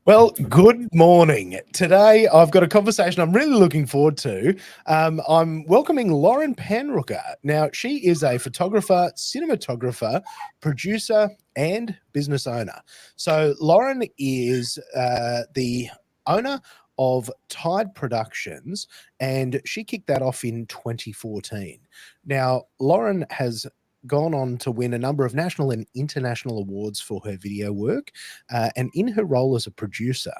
Well, good morning. Today, I've got a conversation I'm really looking forward to. I'm welcoming Lauren Panrucker. Now, she is a photographer, cinematographer, producer, and business owner. So, Lauren is the owner of Tide Productions, and she kicked that off in 2014. Now, Lauren has gone on to win a number of national and international awards for her video work. And in her role as a producer,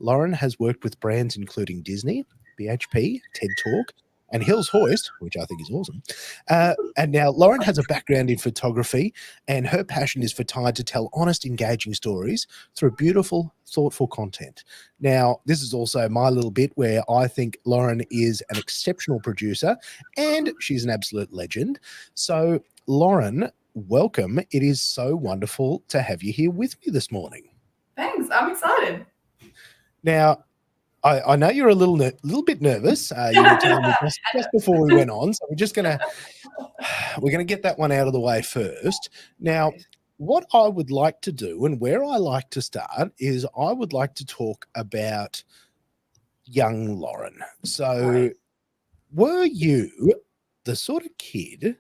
Lauren has worked with brands including Disney, BHP, TEDtalk, and Hills Hoist, which I think is awesome. And now Lauren has a background in photography, and her passion is for Tide to tell honest, engaging stories through beautiful, thoughtful content. Now, this is also my little bit where I think Lauren is an exceptional producer, and she's an absolute legend. So, Lauren, welcome. It is so wonderful to have you here with me this morning. Thanks. I'm excited. Now, I know you're a little bit nervous. You were telling me just before we went on, so we're gonna get that one out of the way first. Now, what I would like to do and where I like to start is I would like to talk about young Lauren. So, were you the sort of kid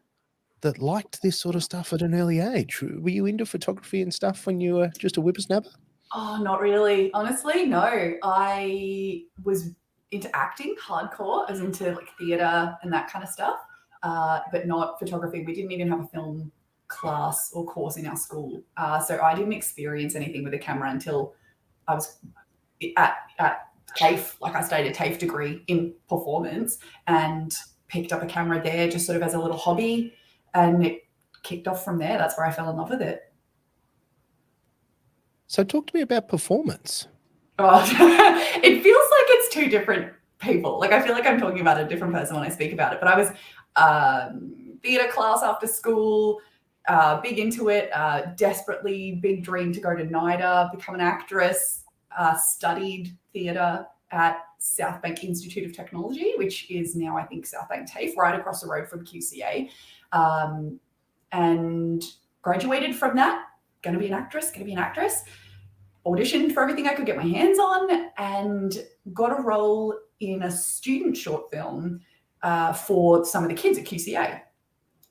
that liked this sort of stuff at an early age? Were you into photography and stuff when you were just a whippersnapper? Oh, not really. Honestly, no. I was into acting hardcore. I was into like theatre and that kind of stuff, but not photography. We didn't even have a film class or course in our school. So I didn't experience anything with a camera until I was at TAFE. Like I studied a TAFE degree in performance and picked up a camera there just sort of as a little hobby. And it kicked off from there. That's where I fell in love with it. So talk to me about performance. Oh, it feels like it's two different people. Like I feel like I'm talking about a different person when I speak about it. But I was theatre class after school, big into it, desperately big dream to go to NIDA, become an actress, studied theatre at Southbank Institute of Technology, which is now I think Southbank TAFE, right across the road from QCA. And graduated from that, going to be an actress, auditioned for everything I could get my hands on and got a role in a student short film for some of the kids at QCA.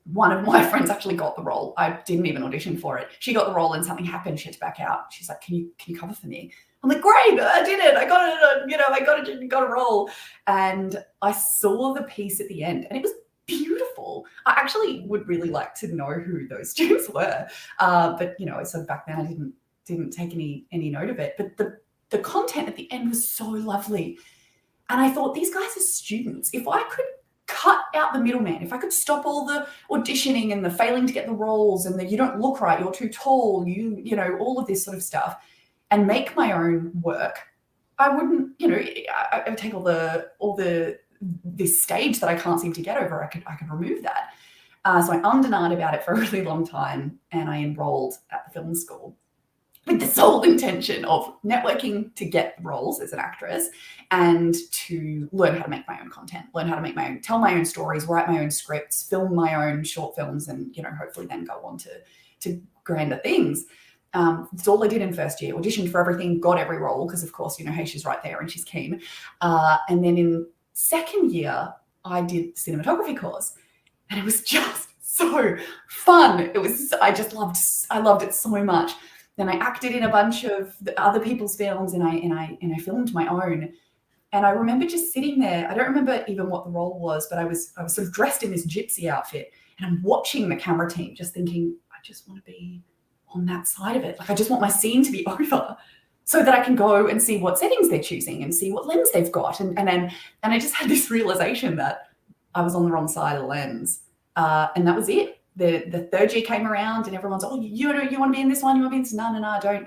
One of my friends actually got the role. I didn't even audition for it. She got the role and something happened. She had to back out. She's like, can you cover for me? I'm like, great, I did it. I got it. I got a role. And I saw the piece at the end and it was beautiful. I actually would really like to know who those students were. But sort of back then I didn't take any note of it. But the content at the end was so lovely. And I thought, these guys are students. If I could cut out the middleman, if I could stop all the auditioning and the failing to get the roles and the you don't look right, you're too tall, all of this sort of stuff, and make my own work, I wouldn't, I would take all this stage that I can't seem to get over. I could remove that. So I undenied about it for a really long time, and I enrolled at the film school with the sole intention of networking to get roles as an actress and to learn how to make my own content, tell my own stories, write my own scripts, film my own short films, and hopefully then go on to grander things. That's all I did in first year. Auditioned for everything, got every role because, of course, hey, she's right there and she's keen. And then in second year, I did cinematography course, and it was just so fun. I loved it so much. Then I acted in a bunch of other people's films, and I filmed my own. And I remember just sitting there. I don't remember even what the role was, but I was sort of dressed in this gypsy outfit, and I'm watching the camera team, just thinking, I just want to be on that side of it. Like I just want my scene to be over, so that I can go and see what settings they're choosing and see what lens they've got. And I just had this realization that I was on the wrong side of the lens. And that was it. The third year came around and everyone's, oh, you want to be in this one? You want to be in this? No, I don't.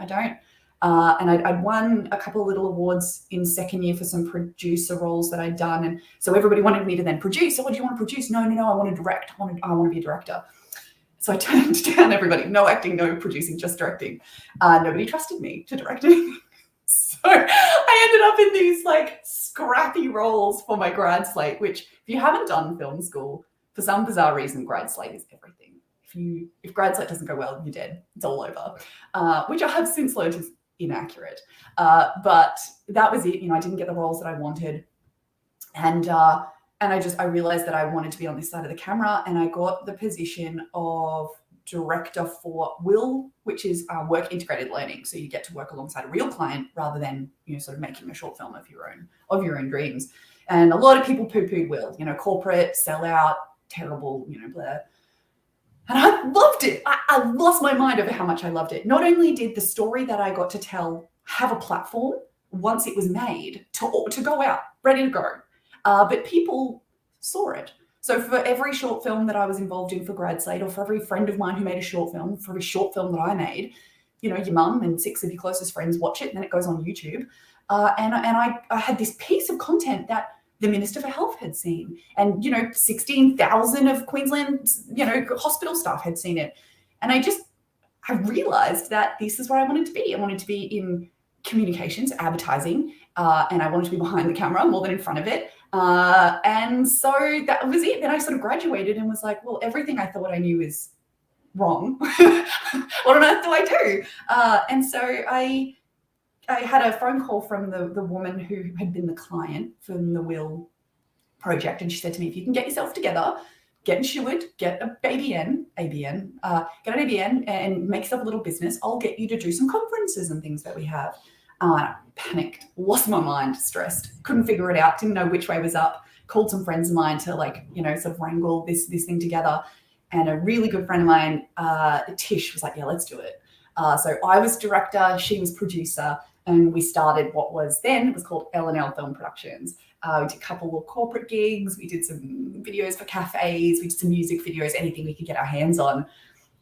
And I'd won a couple of little awards in second year for some producer roles that I'd done. And so everybody wanted me to then produce. So what do you want to produce? No, I want to direct. I want to be a director. So I turned down everybody. No acting, no producing, just directing. Nobody trusted me to directing. So I ended up in these like scrappy roles for my grad slate, which if you haven't done film school, for some bizarre reason, grad slate is everything. if grad slate doesn't go well, you're dead. It's all over, which I have since learned is inaccurate. But that was it. I didn't get the roles that I wanted. And I realized that I wanted to be on this side of the camera, and I got the position of director for WIL, which is work integrated learning. So you get to work alongside a real client rather than sort of making a short film of your own dreams. And a lot of people poo-pooed WIL, corporate, sellout, terrible, blah. And I loved it. I lost my mind over how much I loved it. Not only did the story that I got to tell have a platform once it was made to go out, ready to go, but people saw it. So for every short film that I was involved in for grad slate, or for every friend of mine who made a short film, for every short film that I made, your mum and 6 of your closest friends watch it, and then it goes on YouTube. And I had this piece of content that the Minister for Health had seen, and 16,000 of Queensland's hospital staff had seen it. And I realized that this is where I wanted to be. I wanted to be in communications, advertising, and I wanted to be behind the camera more than in front of it. And so that was it. Then I sort of graduated and was like, well, everything I thought I knew is wrong. What on earth do I do? And so I had a phone call from the woman who had been the client from the WIL project. And she said to me, if you can get yourself together, get insured, get a ABN, get an ABN and make yourself a little business, I'll get you to do some conferences and things that we have. Panicked, lost my mind, stressed, couldn't figure it out, didn't know which way was up, called some friends of mine to sort of wrangle this thing together. And a really good friend of mine, Tish, was like, yeah, let's do it. So I was director, she was producer, and we started what was called L&L Film Productions. We did a couple of corporate gigs, we did some videos for cafes, we did some music videos, anything we could get our hands on.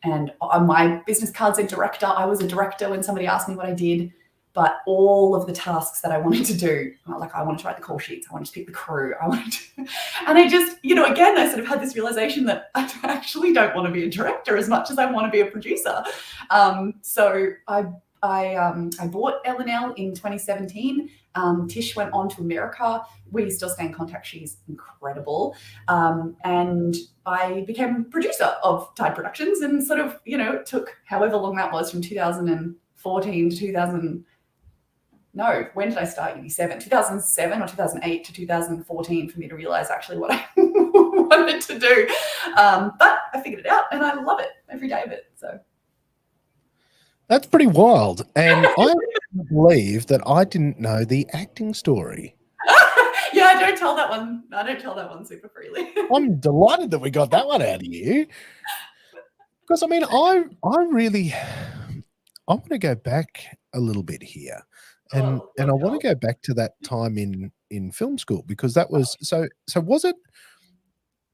And on my business card said director. I was a director when somebody asked me what I did. But all of the tasks that I wanted to do, like I wanted to write the call sheets, I wanted to pick the crew, and I just, again, I sort of had this realization that I actually don't want to be a director as much as I want to be a producer. So I bought L&L in 2017. Tish went on to America. We still stay in contact. She's incredible. And I became producer of Tide Productions, and sort of, it took however long that was, from 2014 to when did I start uni? 2007 or 2008 to 2014 for me to realize actually what I wanted to do. But I figured it out, and I love it every day of it. So that's pretty wild. And I believe that I didn't know the acting story. Yeah, I don't tell that one super freely. I'm delighted that we got that one out of you. Because I mean, I want to go back a little bit here. And I want to go back to that time in film school, because that was so was it,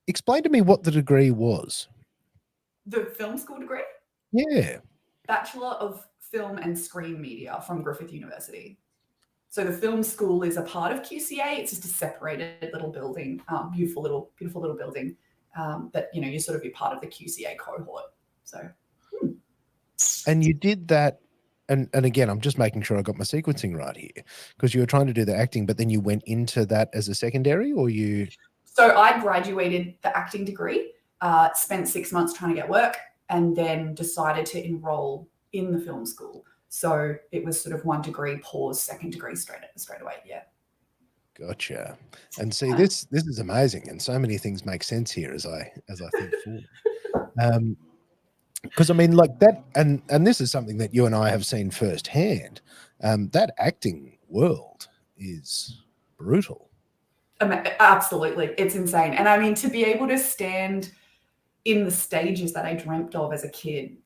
explain to me what the degree was. The film school degree? Yeah. Bachelor of Film and Screen Media from Griffith University. So the film school is a part of QCA. It's just a separated little building, beautiful little building that, you sort of be part of the QCA cohort. So. And you did that. And again, I'm just making sure I got my sequencing right here, because you were trying to do the acting, but then you went into that as a secondary, or you? So I graduated the acting degree, spent 6 months trying to get work, and then decided to enroll in the film school. So it was sort of one degree, pause, second degree straight away. Yeah. Gotcha. And see, this is amazing, and so many things make sense here as I think forward. Because I mean, like that, and this is something that you and I have seen firsthand. That acting world is brutal. Absolutely, it's insane. And I mean, to be able to stand in the stages that I dreamt of as a kid,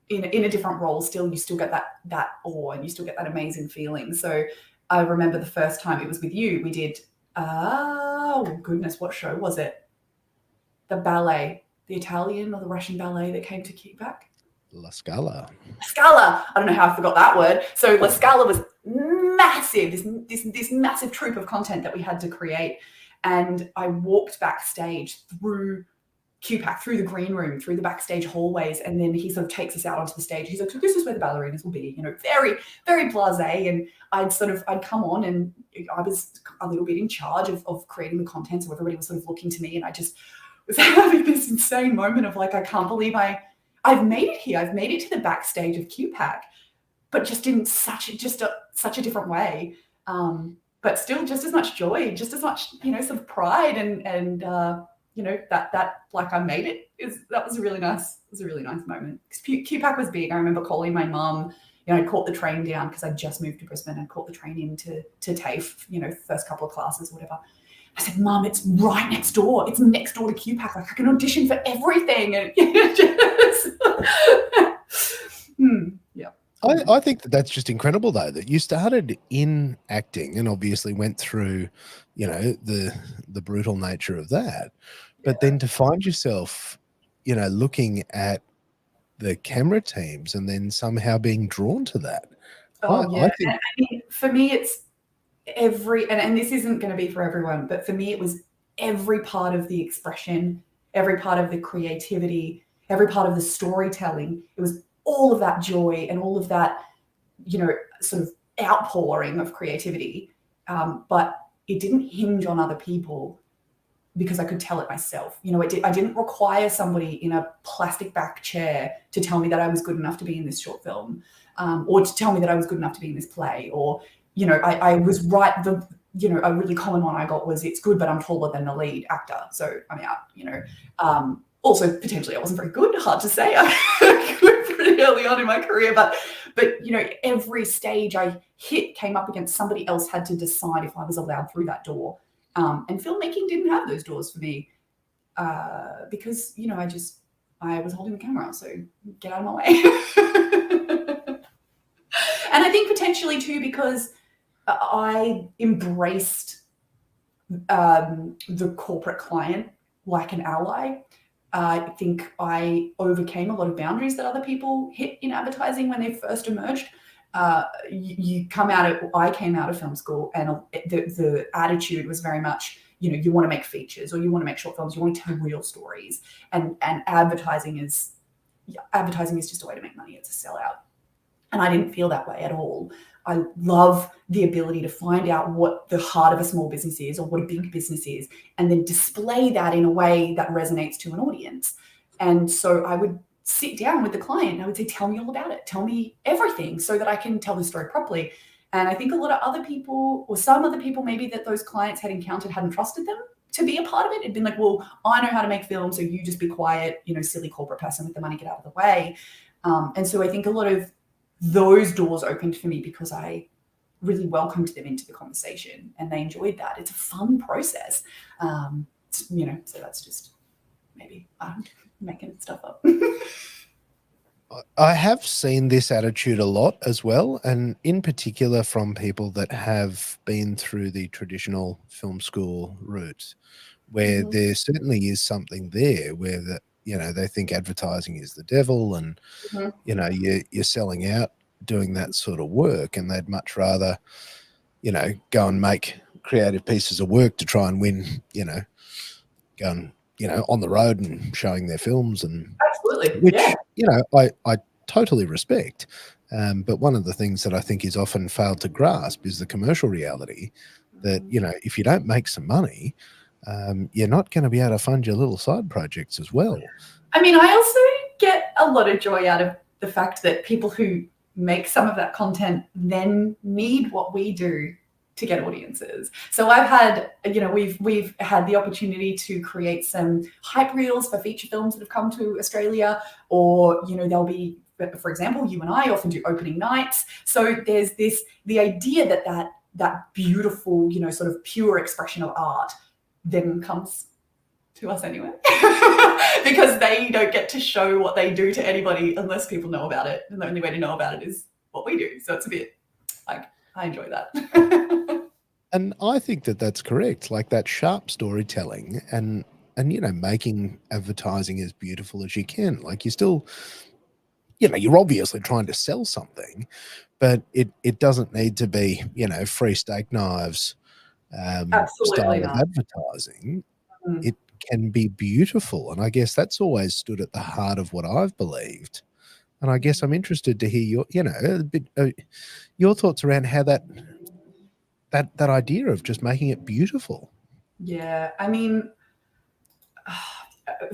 in a different role, you still get that awe, and you still get that amazing feeling. So I remember the first time it was with you. We did, oh goodness, what show was it? The ballet. The Italian or the Russian ballet that came to Quebec? La Scala. I don't know how I forgot that word. So La Scala was massive, this massive troop of content that we had to create. And I walked backstage through QPAC, through the green room, through the backstage hallways, and then he sort of takes us out onto the stage. He's like, so this is where the ballerinas will be, very, very blasé. And I'd come on, and I was a little bit in charge of creating the content. So everybody was sort of looking to me, and I just was having this insane moment of like, I can't believe I I've made it here. I've made it to the backstage of QPAC, but just in such a different way. But still just as much joy, just as much, sort of pride and that like I made it that was a really nice moment. Because QPAC was big. I remember calling my mum. I caught the train down because I just moved to Brisbane and caught the train into TAFE, first couple of classes, whatever. I said, Mum, it's right next door. It's next door to QPAC. Like I can audition for everything. And yeah. I think that's just incredible, though, that you started in acting and obviously went through, the brutal nature of that. But then to find yourself, looking at the camera teams and then somehow being drawn to that. I think for me, it's and this isn't going to be for everyone, but for me, it was every part of the expression, every part of the creativity, every part of the storytelling. It was all of that joy and all of that, sort of outpouring of creativity. But it didn't hinge on other people because I could tell it myself. I didn't require somebody in a plastic back chair to tell me that I was good enough to be in this short film, or to tell me that I was good enough to be in this play, or, I was right. A really common one I got was, it's good, but I'm taller than the lead actor, so I'm out, Also, potentially I wasn't very good, hard to say. I quit pretty early on in my career, but every stage I hit came up against somebody else had to decide if I was allowed through that door. And filmmaking didn't have those doors for me because, I was holding the camera, so get out of my way. And I think potentially too, because I embraced the corporate client like an ally. I think I overcame a lot of boundaries that other people hit in advertising when they first emerged. I came out of film school, and the attitude was very much, you want to make features or you want to make short films, you want to tell real stories, and advertising is just a way to make money. It's a sellout. And I didn't feel that way at all. I love the ability to find out what the heart of a small business is or what a big business is, and then display that in a way that resonates to an audience. And so I would sit down with the client and I would say, tell me all about it. Tell me everything so that I can tell the story properly. And I think a lot of other people, or some other people maybe that those clients had encountered, hadn't trusted them to be a part of it. It'd been like, well, I know how to make film, so you just be quiet, silly corporate person with the money, get out of the way. And so I think a lot of those doors opened for me because I really welcomed them into the conversation and they enjoyed that. It's a fun process. So that's just maybe I'm making stuff up. I have seen this attitude a lot as well, and in particular from people that have been through the traditional film school route, where there certainly is something there where they think advertising is the devil, and you're selling out doing that sort of work, and they'd much rather go and make creative pieces of work to try and win, go and on the road and showing their films, and absolutely, which I totally respect. But one of the things that I think is often failed to grasp is the commercial reality that if you don't make some money, you're not going to be able to fund your little side projects as well. I mean, I also get a lot of joy out of the fact that people who make some of that content then need what we do to get audiences. So I've had, we've had the opportunity to create some hype reels for feature films that have come to Australia, or, they'll be, for example, you and I often do opening nights. So there's the idea that beautiful, sort of pure expression of art then comes to us anyway, because they don't get to show what they do to anybody unless people know about it. And the only way to know about it is what we do. So it's a bit like, I enjoy that. And I think that that's correct. Like that sharp storytelling and making advertising as beautiful as you can. Like you're still, you're obviously trying to sell something, but it doesn't need to be, free steak knives style of advertising. It can be beautiful. And I guess that's always stood at the heart of what I've believed. And I guess I'm interested to hear your thoughts around how that idea of just making it beautiful. Yeah, I mean,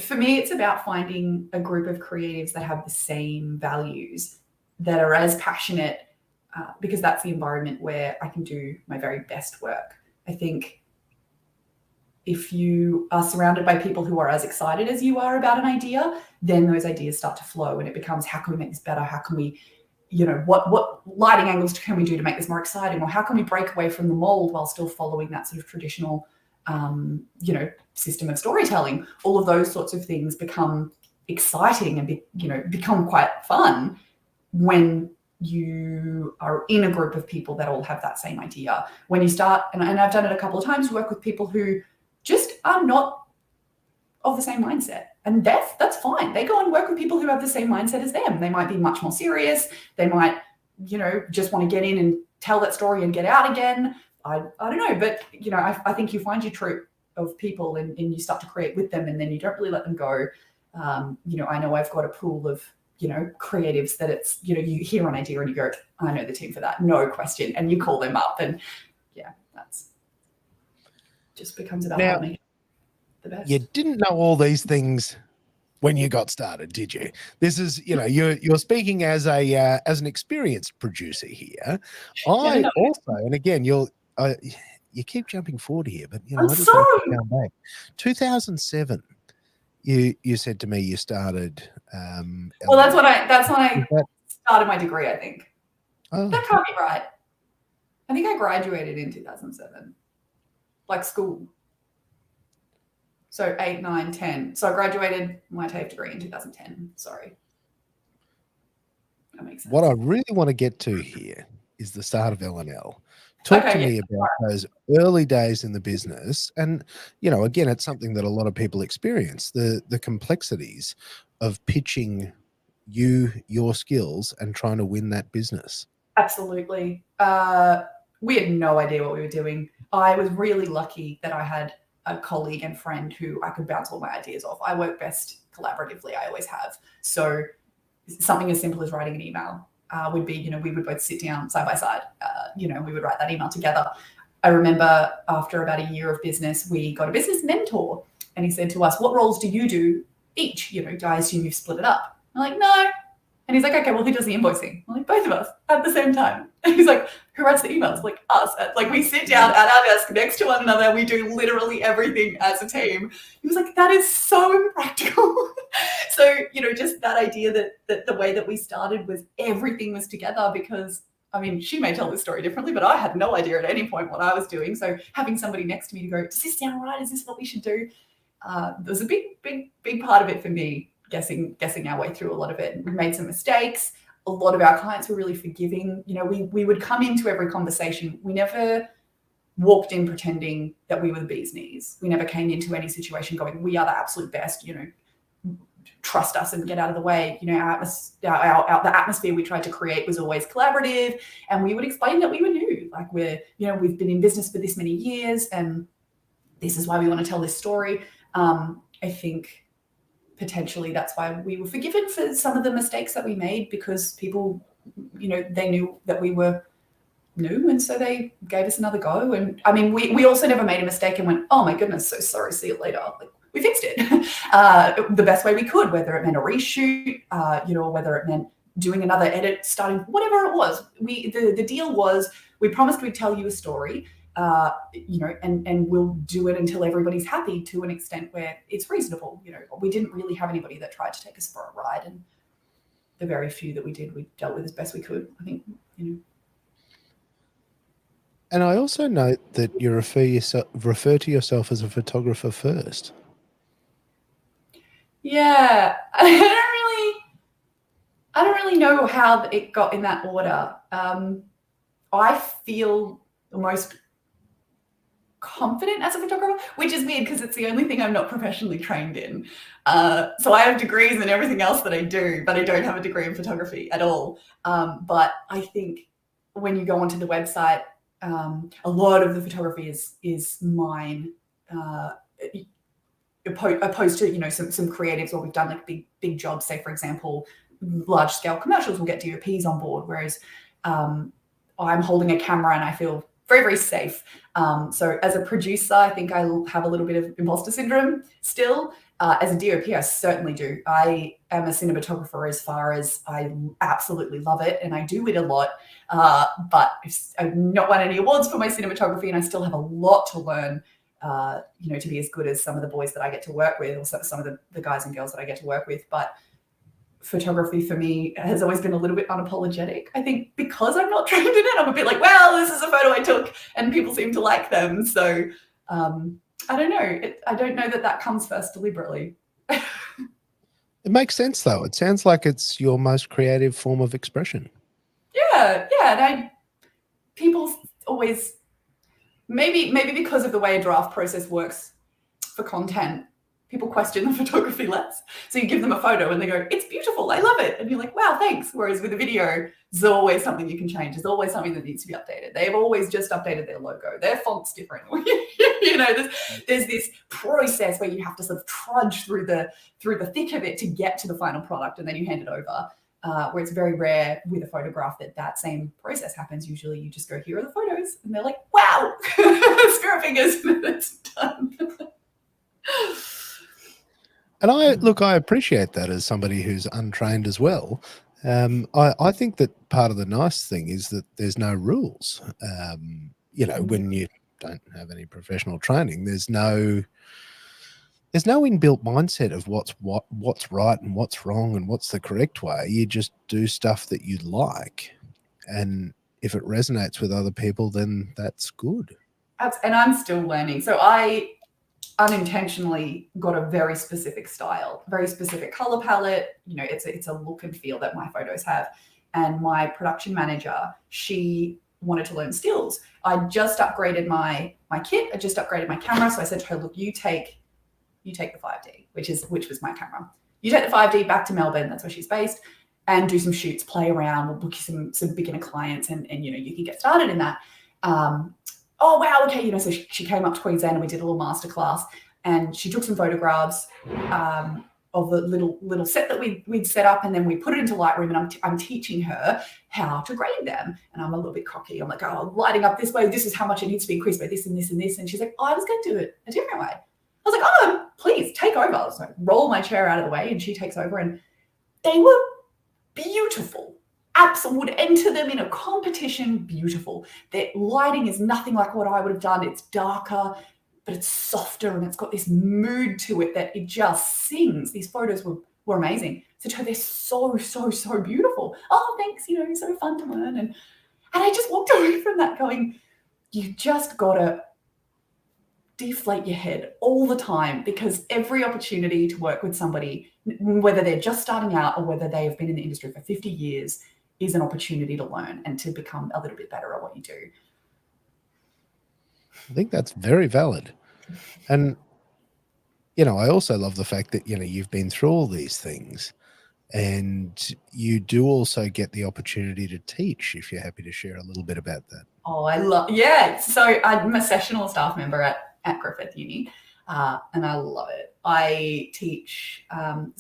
for me, it's about finding a group of creatives that have the same values, that are as passionate, because that's the environment where I can do my very best work. I think if you are surrounded by people who are as excited as you are about an idea, then those ideas start to flow, and it becomes, how can we make this better? How can we, what lighting angles can we do to make this more exciting? Or how can we break away from the mold while still following that sort of traditional, system of storytelling? All of those sorts of things become exciting and become quite fun when you are in a group of people that all have that same idea. When you start, and I've done it a couple of times, work with people who just are not of the same mindset, and that's fine. They go and work with people who have the same mindset as them. They might be much more serious. They might, just want to get in and tell that story and get out again. I don't know, but I think you find your troop of people and you start to create with them, and then you don't really let them go. I know I've got a pool of creatives that it's, you hear an idea and you go, I know the team for that, no question, and you call them up, and that's just becomes about having the best. You didn't know all these things when you got started, did you? This is, you're speaking as an experienced producer here. I also, and again, you keep jumping forward here, but I'm I just sorry. want to come back. 2007. You said to me you started. Well, that's when I started my degree, I think. Oh. That can't be right. I think I graduated in 2007, like school. So 8, 9, 10. So I graduated my TAFE degree in 2010. Sorry. That makes sense. What I really want to get to here is the start of L&L. Talk to me about those early days in the business. And, again, it's something that a lot of people experience, the complexities of pitching your skills and trying to win that business. Absolutely. We had no idea what we were doing. I was really lucky that I had a colleague and friend who I could bounce all my ideas off. I work best collaboratively. I always have. So something as simple as writing an email would be, we would both sit down side by side. We would write that email together. I remember after about a year of business, we got a business mentor, and he said to us, what roles do you do each? I assume you've split it up. I'm like, no. And he's like, okay, well, who does the invoicing? I'm like, both of us at the same time. And he's like, who writes the emails? Like, us. Like, we sit down at our desk next to one another. We do literally everything as a team. He was like, that is so impractical. So, just that idea that the way that we started was everything was together, because, she may tell this story differently, but I had no idea at any point what I was doing. So having somebody next to me to go, does this sound right? Is this what we should do? There was a big part of it for me. Guessing our way through a lot of it. We made some mistakes. A lot of our clients were really forgiving. We would come into every conversation. We never walked in pretending that we were the bee's knees. We never came into any situation going, we are the absolute best, trust us and get out of the way. The atmosphere we tried to create was always collaborative, and we would explain that we were new. Like, we've been in business for this many years, and this is why we want to tell this story. I think potentially that's why we were forgiven for some of the mistakes that we made, because people, they knew that we were new, and so they gave us another go. And we also never made a mistake and went, oh my goodness, so sorry, see you later. Like, we fixed it the best way we could, whether it meant a reshoot, whether it meant doing another edit, starting, whatever it was. The deal was, we promised we'd tell you a story. And we'll do it until everybody's happy, to an extent where it's reasonable. We didn't really have anybody that tried to take us for a ride, and the very few that we did, we dealt with as best we could, I think. And I also note that you refer to yourself as a photographer first. Yeah, I don't really know how it got in that order. I feel the most confident as a photographer, which is weird because it's the only thing I'm not professionally trained in. So I have degrees in everything else that I do, but I don't have a degree in photography at all. But I think when you go onto the website, a lot of the photography is mine, opposed to some creatives where we've done like big jobs. Say, for example, large scale commercials will get DOPs on board, whereas I'm holding a camera and I feel very, very safe. So as a producer, I think I have a little bit of imposter syndrome still. As a DOP, I certainly do. I am a cinematographer as far as I absolutely love it, and I do it a lot. But I've not won any awards for my cinematography, and I still have a lot to learn, to be as good as some of the boys that I get to work with, or some of the guys and girls that I get to work with. But photography for me has always been a little bit unapologetic. I think because I'm not trained in it, I'm a bit like, well, this is a photo I took and people seem to like them. So I don't know. I don't know that comes first deliberately. It makes sense, though. It sounds like it's your most creative form of expression. Yeah. And people always, maybe because of the way a draft process works for content, people question the photography less. So you give them a photo and they go, it's beautiful, I love it. And you're like, wow, thanks. Whereas with a video, there's always something you can change. There's always something that needs to be updated. They've always just updated their logo. Their font's different. There's this process where you have to sort of trudge through the thick of it to get to the final product, and then you hand it over. Where it's very rare with a photograph that same process happens. Usually you just go, here are the photos. And they're like, wow, spirit fingers, it's done. And I appreciate that as somebody who's untrained as well. I think that part of the nice thing is that there's no rules. When you don't have any professional training, there's no inbuilt mindset of what's right and what's wrong and what's the correct way. You just do stuff that you like, and if it resonates with other people, then that's good. And I'm still learning. So I unintentionally got a very specific style, very specific color palette. It's a look and feel that my photos have. And my production manager, she wanted to learn stills. I just upgraded my kit. I just upgraded my camera. So I said to her, look, you take the 5D, which was my camera. You take the 5D back to Melbourne, that's where she's based, and do some shoots, play around. We'll book you some beginner clients, and you can get started in that. Oh, wow, okay, so she came up to Queensland and we did a little masterclass, and she took some photographs of the little set that we'd set up, and then we put it into Lightroom, and I'm teaching her how to grade them. And I'm a little bit cocky. I'm like, oh, lighting up this way, this is how much it needs to be increased by this and this and this. And she's like, oh, I was going to do it a different way. I was like, oh, please take over. So I roll my chair out of the way, and she takes over, and they were beautiful. Absolutely, would enter them in a competition, beautiful. Their lighting is nothing like what I would have done. It's darker, but it's softer, and it's got this mood to it that it just sings. These photos were amazing. So they're so, so, so beautiful. Oh, thanks, so fun to learn. And I just walked away from that going, you just gotta deflate your head all the time, because every opportunity to work with somebody, whether they're just starting out or whether they have been in the industry for 50 years, is an opportunity to learn and to become a little bit better at what you do. I think that's very valid. And, I also love the fact that, you've been through all these things, and you do also get the opportunity to teach, if you're happy to share a little bit about that. Oh, yeah. So I'm a sessional staff member at Griffith Uni, and I love it. I teach,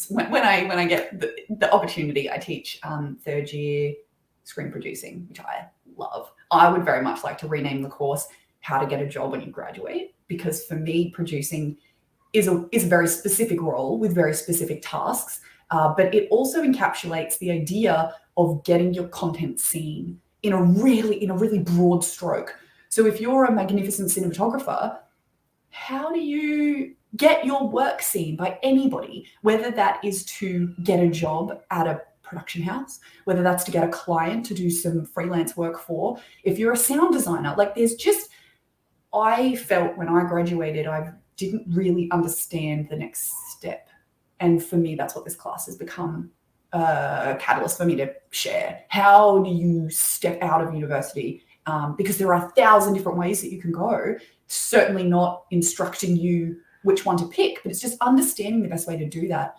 when I get the opportunity, I teach third year screen producing, which I love. I would very much like to rename the course How to Get a Job When You Graduate, because for me, producing is a very specific role with very specific tasks, but it also encapsulates the idea of getting your content seen in a really broad stroke. So if you're a magnificent cinematographer, how do you get your work seen by anybody, whether that is to get a job at a production house, whether that's to get a client to do some freelance work for, if you're a sound designer, I felt when I graduated, I didn't really understand the next step. And for me, that's what this class has become a catalyst for me to share. How do you step out of university? Because there are 1,000 different ways that you can go. Certainly not instructing you which one to pick, but it's just understanding the best way to do that.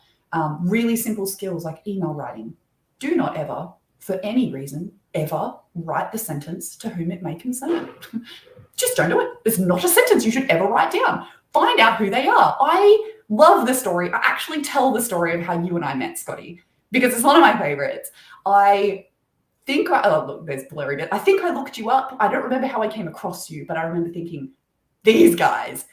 Really simple skills like email writing. Do not ever, for any reason, ever write the sentence to whom it may concern. Just don't do it. It's not a sentence you should ever write down. Find out who they are. I love the story. I actually tell the story of how you and I met, Scotty, because it's one of my favorites. I think oh, look, there's blurry bit. I think I looked you up. I don't remember how I came across you, but I remember thinking, these guys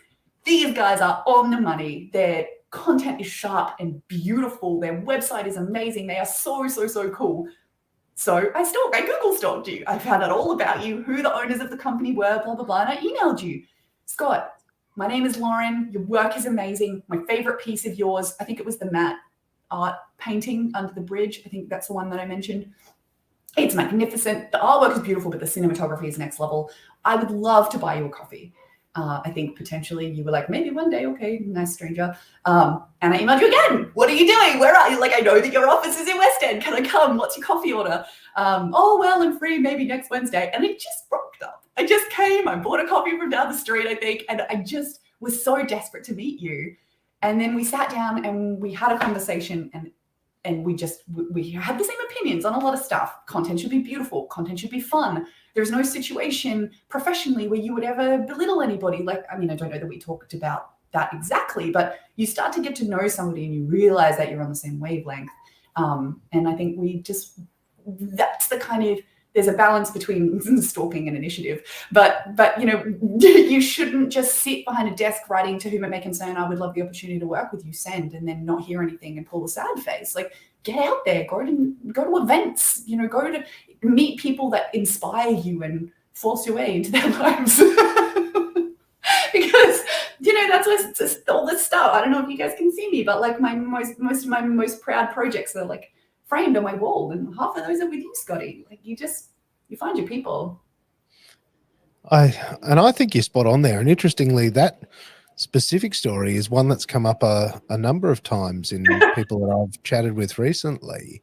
are on the money. Their content is sharp and beautiful. Their website is amazing. They are so, so, so cool. So I Google stalked you. I found out all about you, who the owners of the company were, blah, blah, blah. And I emailed you. Scott, my name is Lauren. Your work is amazing. My favorite piece of yours, I think it was the matte art painting under the bridge. I think that's the one that I mentioned. It's magnificent. The artwork is beautiful, but the cinematography is next level. I would love to buy you a coffee. I think potentially you were like, maybe one day, okay, nice stranger. And I emailed you again. What are you doing? Where are you? Like, I know that your office is in West End. Can I come? What's your coffee order? Oh, well, I'm free maybe next Wednesday. And it just rocked up. I just came. I bought a coffee from down the street, I think. And I just was so desperate to meet you. And then we sat down and we had a conversation, and we had the same opinions on a lot of stuff. Content should be beautiful. Content should be fun. There's no situation professionally where you would ever belittle anybody. Like, I mean, I don't know that we talked about that exactly, but you start to get to know somebody and you realize that you're on the same wavelength. And I think that's the kind of, there's a balance between stalking and initiative, but you shouldn't just sit behind a desk writing to whom it may concern, I would love the opportunity to work with you, send, and then not hear anything and pull a sad face. Like, get out there, go to events, go to meet people that inspire you and force your way into their lives. Because that's what's just all this stuff. I don't know if you guys can see me, but like most of my most proud projects are like framed on my wall, and half of those are with you, Scotty. Like, you find your people. I think you're spot on there. And interestingly, that specific story is one that's come up a number of times in people that I've chatted with recently,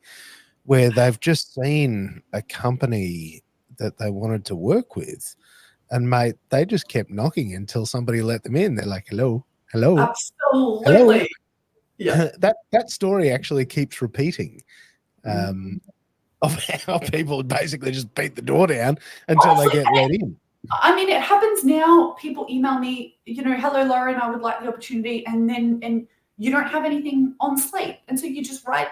where they've just seen a company that they wanted to work with, and mate, they just kept knocking until somebody let them in. They're like, hello. Absolutely. Hello. Yeah. that story actually keeps repeating. Of how people basically just beat the door down until they get let in. I mean, it happens now. People email me, hello, Lauren, I would like the opportunity. And you don't have anything on slate. And so you just write,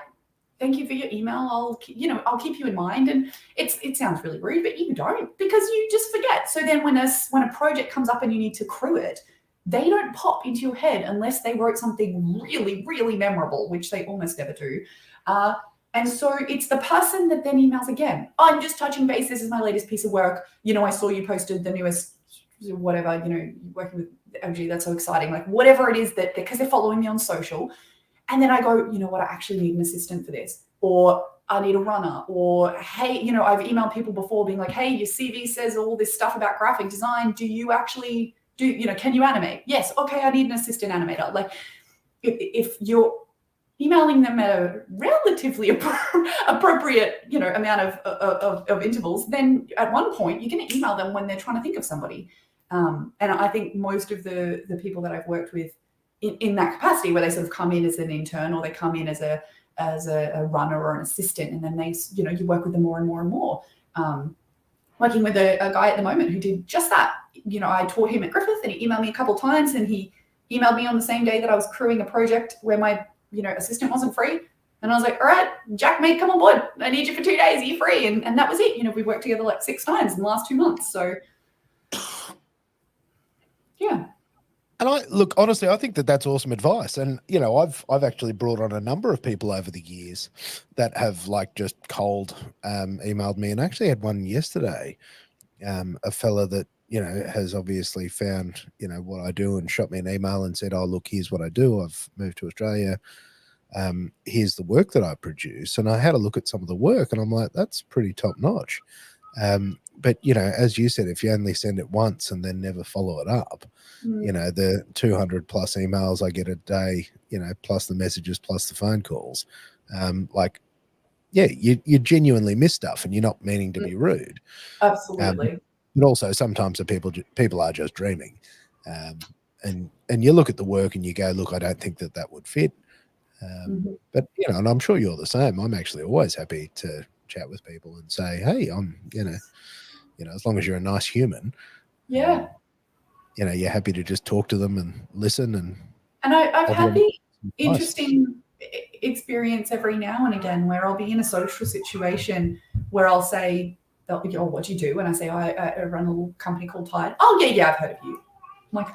thank you for your email. I'll keep you in mind. And it sounds really rude, but you don't, because you just forget. So then when a project comes up and you need to crew it, they don't pop into your head unless they wrote something really, really memorable, which they almost never do. And so it's the person that then emails again. I'm just touching base. This is my latest piece of work. I saw you posted the newest, whatever, working with LG. That's so exciting. Like, whatever it is that, because they're following me on social. And then I go, you know what, I actually need an assistant for this. Or I need a runner. Or, hey, I've emailed people before being like, hey, your CV says all this stuff about graphic design. Do you actually can you animate? Yes. Okay, I need an assistant animator. Like, if you're emailing them at a relatively appropriate, amount of intervals, then at one point you're going to email them when they're trying to think of somebody. And I think most of the people that I've worked with in that capacity, where they sort of come in as an intern or they come in as a runner or an assistant, and then they, you work with them more and more and more. Working with a guy at the moment who did just that. I taught him at Griffith, and he emailed me a couple of times, and he emailed me on the same day that I was crewing a project where my assistant wasn't free. And I was like, all right, Jack, mate, come on board. I need you for 2 days. Are you free? And that was it. We worked together like 6 times in the last 2 months. So, yeah. And honestly, I think that that's awesome advice. And, I've actually brought on a number of people over the years that have like just cold emailed me. And I actually had one yesterday, a fella that, has obviously found, what I do and shot me an email and said, oh, look, here's what I do. I've moved to Australia. Here's the work that I produce. And I had a look at some of the work and I'm like, that's pretty top notch. But, as you said, if you only send it once and then never follow it up, the 200 plus emails I get a day, plus the messages, plus the phone calls, you genuinely miss stuff and you're not meaning to be rude. Absolutely. But also sometimes the people are just dreaming. And you look at the work and you go, look, I don't think that would fit. But, and I'm sure you're the same. I'm actually always happy to chat with people and say, hey, I'm, as long as you're a nice human. Yeah. You're happy to just talk to them and listen. And I've had the interesting experience every now and again where I'll be in a social situation where I'll say, oh, what do you do? And I say, I run a little company called Tide. Oh, yeah, I've heard of you. I'm like,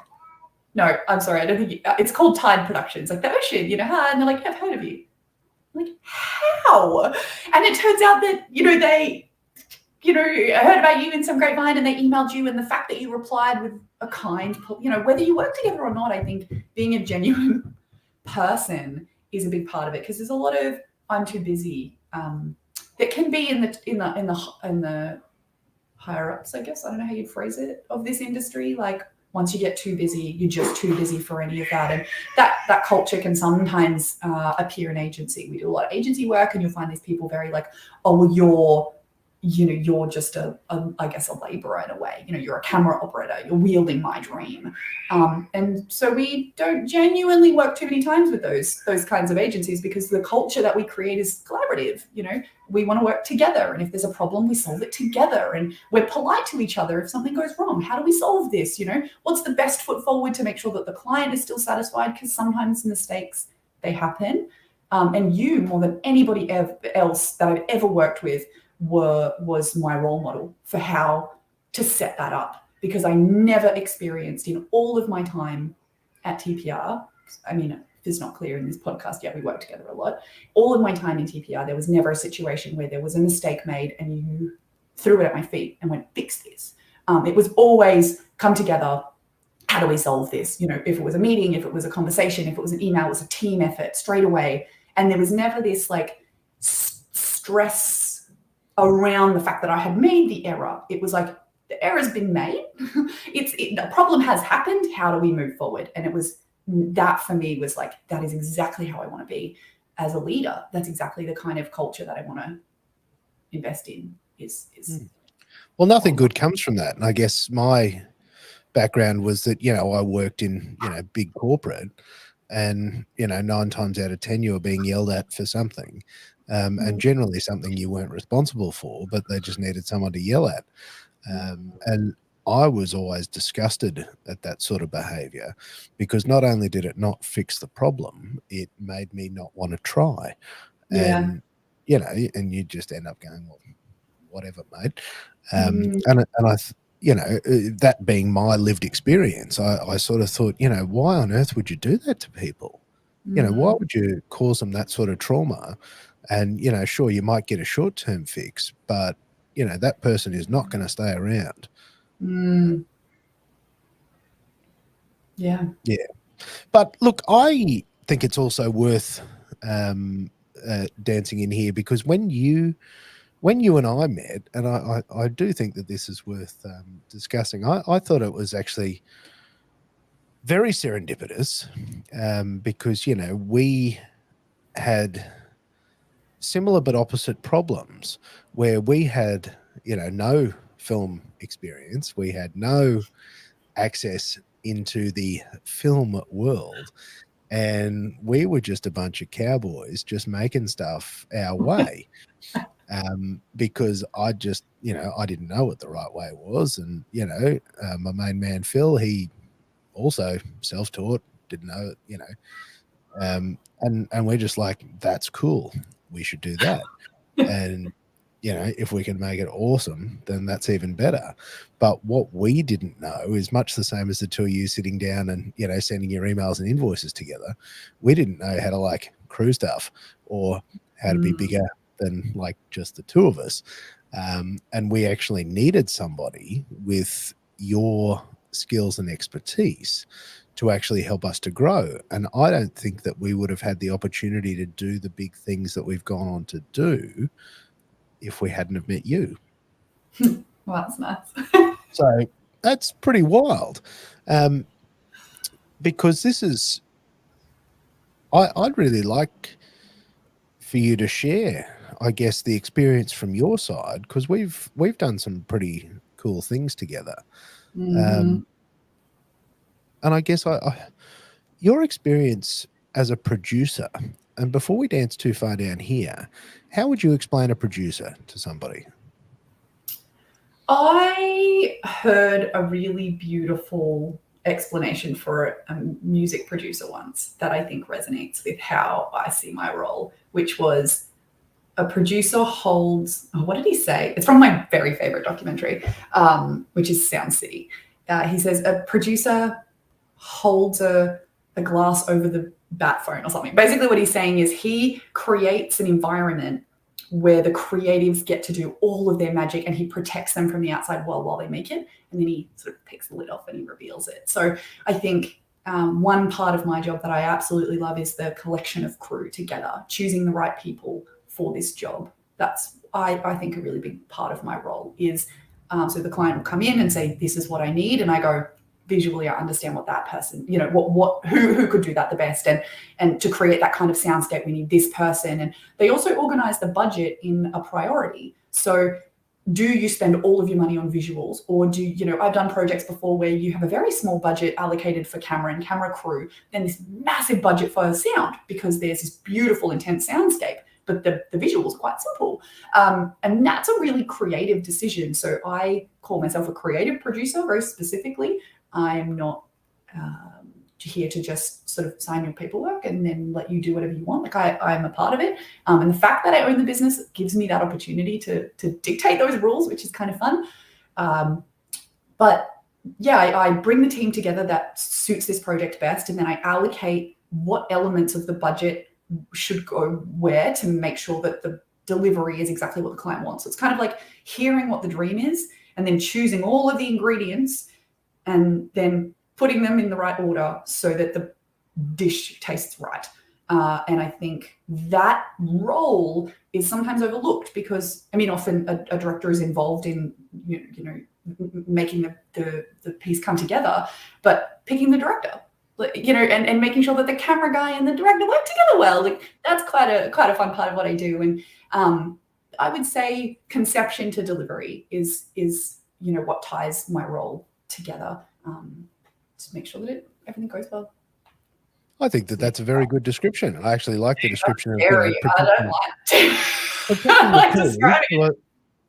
no, I'm sorry, I don't think it's called Tide Productions, like the ocean, and they're like, yeah, I've heard of you. I'm like, how? And it turns out that, they, heard about you in some grapevine and they emailed you, and the fact that you replied with a kind, whether you work together or not, I think being a genuine person is a big part of it, because there's a lot of I'm too busy that can be in the higher ups, I guess. I don't know how you'd phrase it, of this industry. Like, once you get too busy, you're just too busy for any of that. And that culture can sometimes appear in agency. We do a lot of agency work, and you'll find these people very like, oh, well, you're just I guess a laborer in a way. You're a camera operator. You're wielding my dream. And so we don't genuinely work too many times with those kinds of agencies, because the culture that we create is collaborative. We want to work together, and if there's a problem, we solve it together, and we're polite to each other if something goes wrong. How do we solve this? What's the best foot forward to make sure that the client is still satisfied? Because sometimes mistakes, they happen. And you, more than anybody else that I've ever worked with, was my role model for how to set that up, because I never experienced in all of my time at TPR, I mean, if it's not clear in this podcast, yeah, we work together a lot. All of my time in TPR, there was never a situation where there was a mistake made and you threw it at my feet and went, fix this. It was always come together. How do we solve this? If it was a meeting, if it was a conversation, if it was an email, it was a team effort straight away. And there was never this like stress around the fact that I had made the error. It was like, the error's been made. The problem has happened. How do we move forward? And it was that, for me, was like, that is exactly how I want to be as a leader. That's exactly the kind of culture that I want to invest in. Well, nothing good comes from that. And I guess my background was that, I worked in, big corporate, and, 9 times out of 10, you were being yelled at for something. And generally something you weren't responsible for, but they just needed someone to yell at. And I was always disgusted at that sort of behavior, because not only did it not fix the problem, it made me not want to try. Yeah. And, and you just end up going, well, whatever, mate. And I, that being my lived experience, I sort of thought, why on earth would you do that to people? Why would you cause them that sort of trauma? And, sure, you might get a short-term fix, but, that person is not going to stay around. Yeah. Yeah. But look, I think it's also worth dancing in here, because when you and I met, and I do think that this is worth discussing, I thought it was actually very serendipitous, because, we had similar but opposite problems, where we had, no film experience. We had no access into the film world, and we were just a bunch of cowboys just making stuff our way. Because I just, I didn't know what the right way was. And, my main man, Phil, he also self-taught, didn't know it, and we're just like, that's cool. We should do that. And, if we can make it awesome, then that's even better. But what we didn't know is much the same as the two of you sitting down and, sending your emails and invoices together. We didn't know how to like crew stuff, or how to be bigger than like just the two of us. And we actually needed somebody with your skills and expertise to actually help us to grow. And I don't think that we would have had the opportunity to do the big things that we've gone on to do if we hadn't have met you. Well, that's nice. So that's pretty wild. Because this is, I'd really like for you to share, I guess, the experience from your side, because we've done some pretty cool things together. And I guess your experience as a producer, and before we dance too far down here, how would you explain a producer to somebody? I heard a really beautiful explanation for a music producer once that I think resonates with how I see my role, which was a producer holds, what did he say? It's from my very favorite documentary, which is Sound City. He says a producer holds a glass over the bat phone or something. Basically what he's saying is he creates an environment where the creatives get to do all of their magic, and he protects them from the outside world while they make it. And then he sort of picks the lid off and he reveals it. So I think one part of my job that I absolutely love is the collection of crew together, choosing the right people for this job. That's, I think, a really big part of my role is, so the client will come in and say, this is what I need. And I go, visually, I understand what that person, you know, who could do that the best, and to create that kind of soundscape, we need this person. And they also organize the budget in a priority. So do you spend all of your money on visuals, or do you know, I've done projects before where you have a very small budget allocated for camera and camera crew, then this massive budget for sound because there's this beautiful, intense soundscape, but the visuals are quite simple. And that's a really creative decision. So I call myself a creative producer very specifically. I'm not here to just sort of sign your paperwork and then let you do whatever you want. Like I'm a part of it. And the fact that I own the business gives me that opportunity to dictate those rules, which is kind of fun. But yeah, I bring the team together that suits this project best. And then I allocate what elements of the budget should go where to make sure that the delivery is exactly what the client wants. So it's kind of like hearing what the dream is and then choosing all of the ingredients and then putting them in the right order so that the dish tastes right. And I think that role is sometimes overlooked because, I mean, often a director is involved in, you know, making the piece come together, but picking the director, you know, and making sure that the camera guy and the director work together well, like that's quite a fun part of what I do. And I would say conception to delivery is you know, what ties my role together, to make sure that everything goes well. I think that that's a very good description. I actually like the description of I don't like to describe it.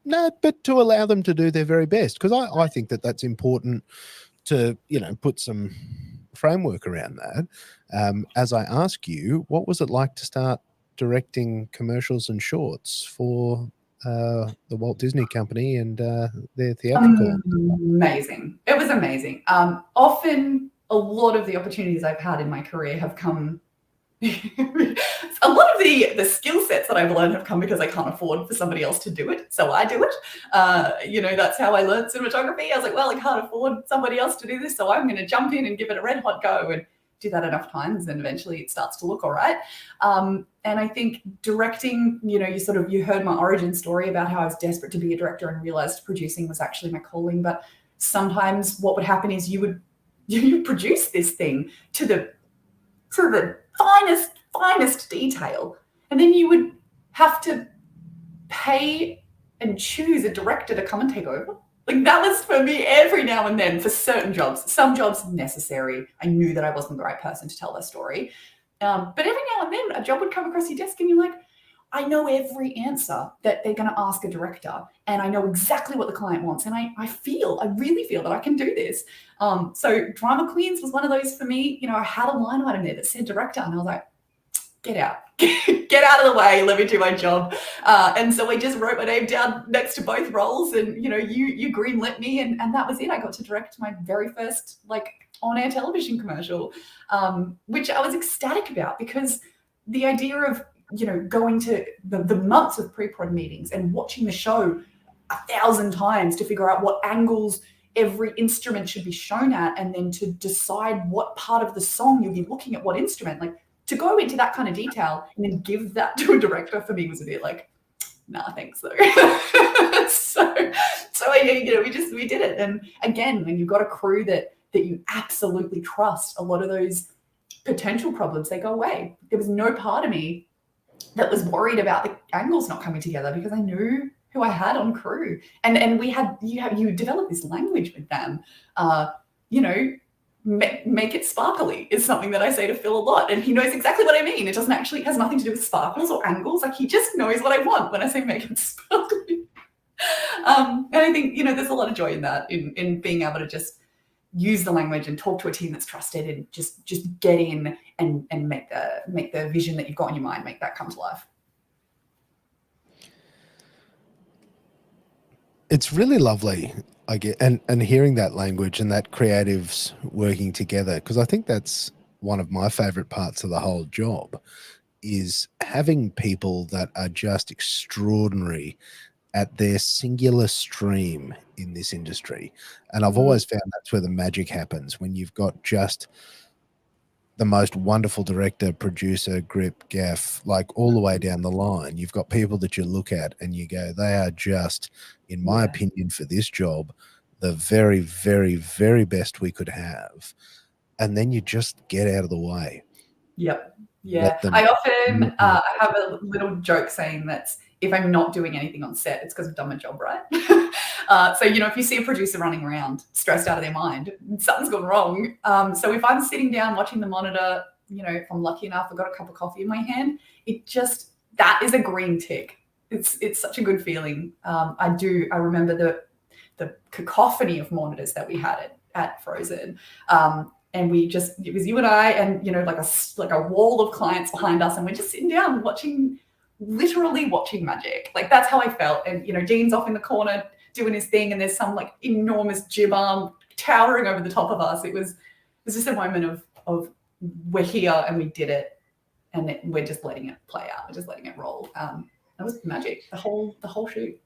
No, but to allow them to do their very best, because I think that that's important to, you know, put some framework around that. As I ask you, what was it like to start directing commercials and shorts for the Walt Disney Company and their theatrical? Amazing. It was amazing. Often a lot of the opportunities I've had in my career have come a lot of the skill sets that I've learned have come because I can't afford for somebody else to do it, so I do it. You know, that's how I learned cinematography. I was like, well, I can't afford somebody else to do this, so I'm going to jump in and give it a red hot go, and do that enough times and eventually it starts to look all right. And I think directing, you know, you heard my origin story about how I was desperate to be a director and realized producing was actually my calling. But sometimes what would happen is you produce this thing to the finest detail, and then you would have to pay and choose a director to come and take over. Like that was for me every now and then for certain jobs. Some jobs necessary. I knew that I wasn't the right person to tell their story. But every now and then a job would come across your desk and you're like, I know every answer that they're going to ask a director, and I know exactly what the client wants. And I really feel that I can do this. So Drama Queens was one of those for me. You know, I had a line item there that said director, and I was like, get out, get out of the way, let me do my job. And so I just wrote my name down next to both roles, and you know, you greenlit me, and that was it. I got to direct my very first like on-air television commercial, which I was ecstatic about, because the idea of, you know, going to the months of pre-prod meetings and watching the show 1,000 times to figure out what angles every instrument should be shown at, and then to decide what part of the song you'll be looking at what instrument, like to go into that kind of detail and then give that to a director for me was a bit like, nah, thanks though. so you know, we did it. And again, when you've got a crew that you absolutely trust, a lot of those potential problems, they go away. There was no part of me that was worried about the angles not coming together, because I knew who I had on crew, and you develop this language with them. You know, make it sparkly is something that I say to Phil a lot, and he knows exactly what I mean. It has nothing to do with sparkles or angles. Like, he just knows what I want when I say make it sparkly. And I think, you know, there's a lot of joy in that, in being able to just use the language and talk to a team that's trusted, and just get in and make the vision that you've got in your mind, make that come to life. It's really lovely, I get, and hearing that language and that creatives working together, because I think that's one of my favorite parts of the whole job, is having people that are just extraordinary at their singular stream in this industry. And I've always found that's where the magic happens, when you've got just the most wonderful director, producer, grip, gaff, like all the way down the line. You've got people that you look at and you go, they are just, in my opinion, for this job, the very, very, very best we could have. And then you just get out of the way. Yep. Yeah. I often I have a little joke saying that if I'm not doing anything on set, it's because I've done my job right. So, if you see a producer running around stressed out of their mind, something's gone wrong. So if I'm sitting down watching the monitor, if I'm lucky enough, I've got a cup of coffee in my hand, that is a green tick. It's such a good feeling. I remember the cacophony of monitors that we had at Frozen. And it was you and I and, like a wall of clients behind us. And we're just sitting down literally watching magic. Like, that's how I felt. And, Dean's off in the corner doing his thing. And there's some like enormous jib arm towering over the top of us. It was just a moment of we're here and we did it. And we're just letting it play out. We're just letting it roll. That was magic, the whole shoot.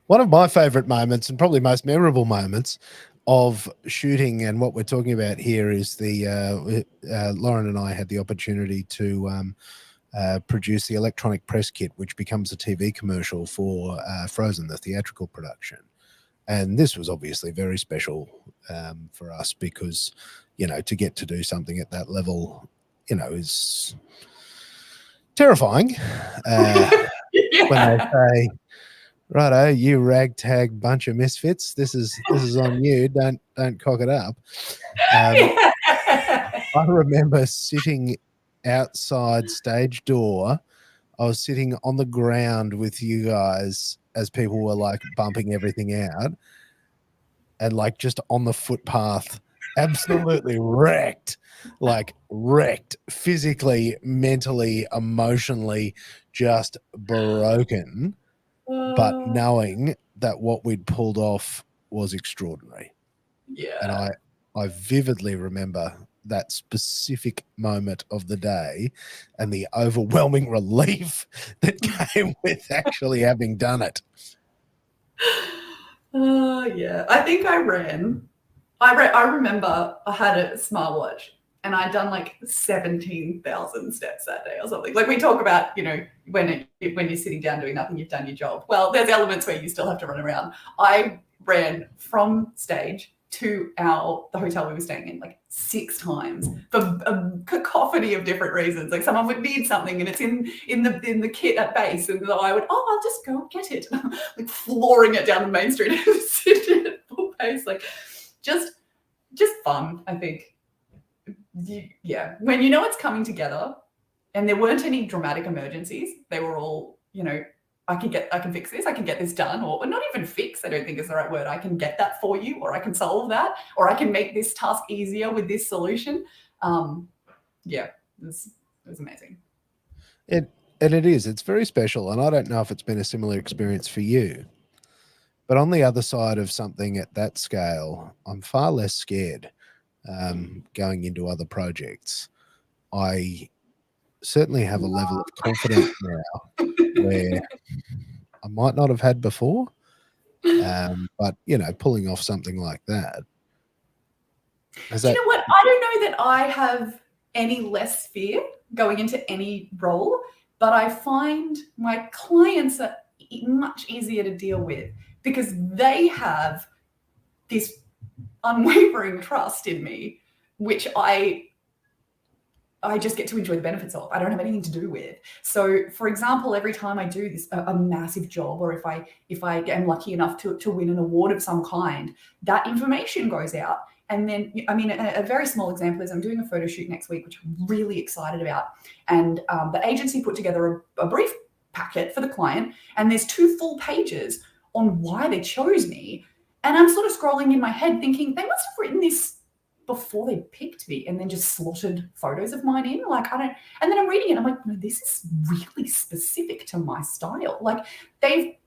One of my favorite moments, and probably most memorable moments of shooting, and what we're talking about here, is the Lauren and I had the opportunity to produce the electronic press kit, which becomes a TV commercial for Frozen, the theatrical production. And this was obviously very special for us because, to get to do something at that level, is terrifying. When they say, righto, you ragtag bunch of misfits, this is on you, don't cock it up. I remember sitting outside stage door. I was sitting on the ground with you guys as people were like bumping everything out, and like just on the footpath, absolutely wrecked physically, mentally, emotionally, just broken. But knowing that what we'd pulled off was extraordinary. Yeah. And I vividly remember that specific moment of the day and the overwhelming relief that came with actually having done it. Yeah. I think I remember I had a smartwatch and I'd done like 17,000 steps that day or something. Like, we talk about, when you're sitting down doing nothing, you've done your job. Well, there's elements where you still have to run around. I ran from stage to the hotel we were staying in like 6 times for a cacophony of different reasons. Like, someone would need something and it's in the kit at base, and I would, I'll just go get it. Like, flooring it down the main street and sitting at full pace. Like, just fun, I think. Yeah, when it's coming together, and there weren't any dramatic emergencies. They were all, I can fix this, I can get this done, or not even fix, I don't think is the right word. I can get that for you, or I can solve that, or I can make this task easier with this solution. Yeah, it was amazing. It is. It's very special, and I don't know if it's been a similar experience for you. But on the other side of something at that scale, I'm far less scared going into other projects. I certainly have a level of confidence now where I might not have had before. But, pulling off something like that. Do you know what? I don't know that I have any less fear going into any role, but I find my clients are much easier to deal with because they have this unwavering trust in me, which I just get to enjoy the benefits of. I don't have anything to do with. So, for example, every time I do this a massive job, or if I am lucky enough to win an award of some kind, that information goes out. And then, a very small example is I'm doing a photo shoot next week, which I'm really excited about. And the agency put together a brief packet for the client, and there's 2 full pages on why they chose me. And I'm sort of scrolling in my head thinking, they must have written this before they picked me and then just slotted photos of mine in. Like, and then I'm reading it, I'm like, no, this is really specific to my style. Like, they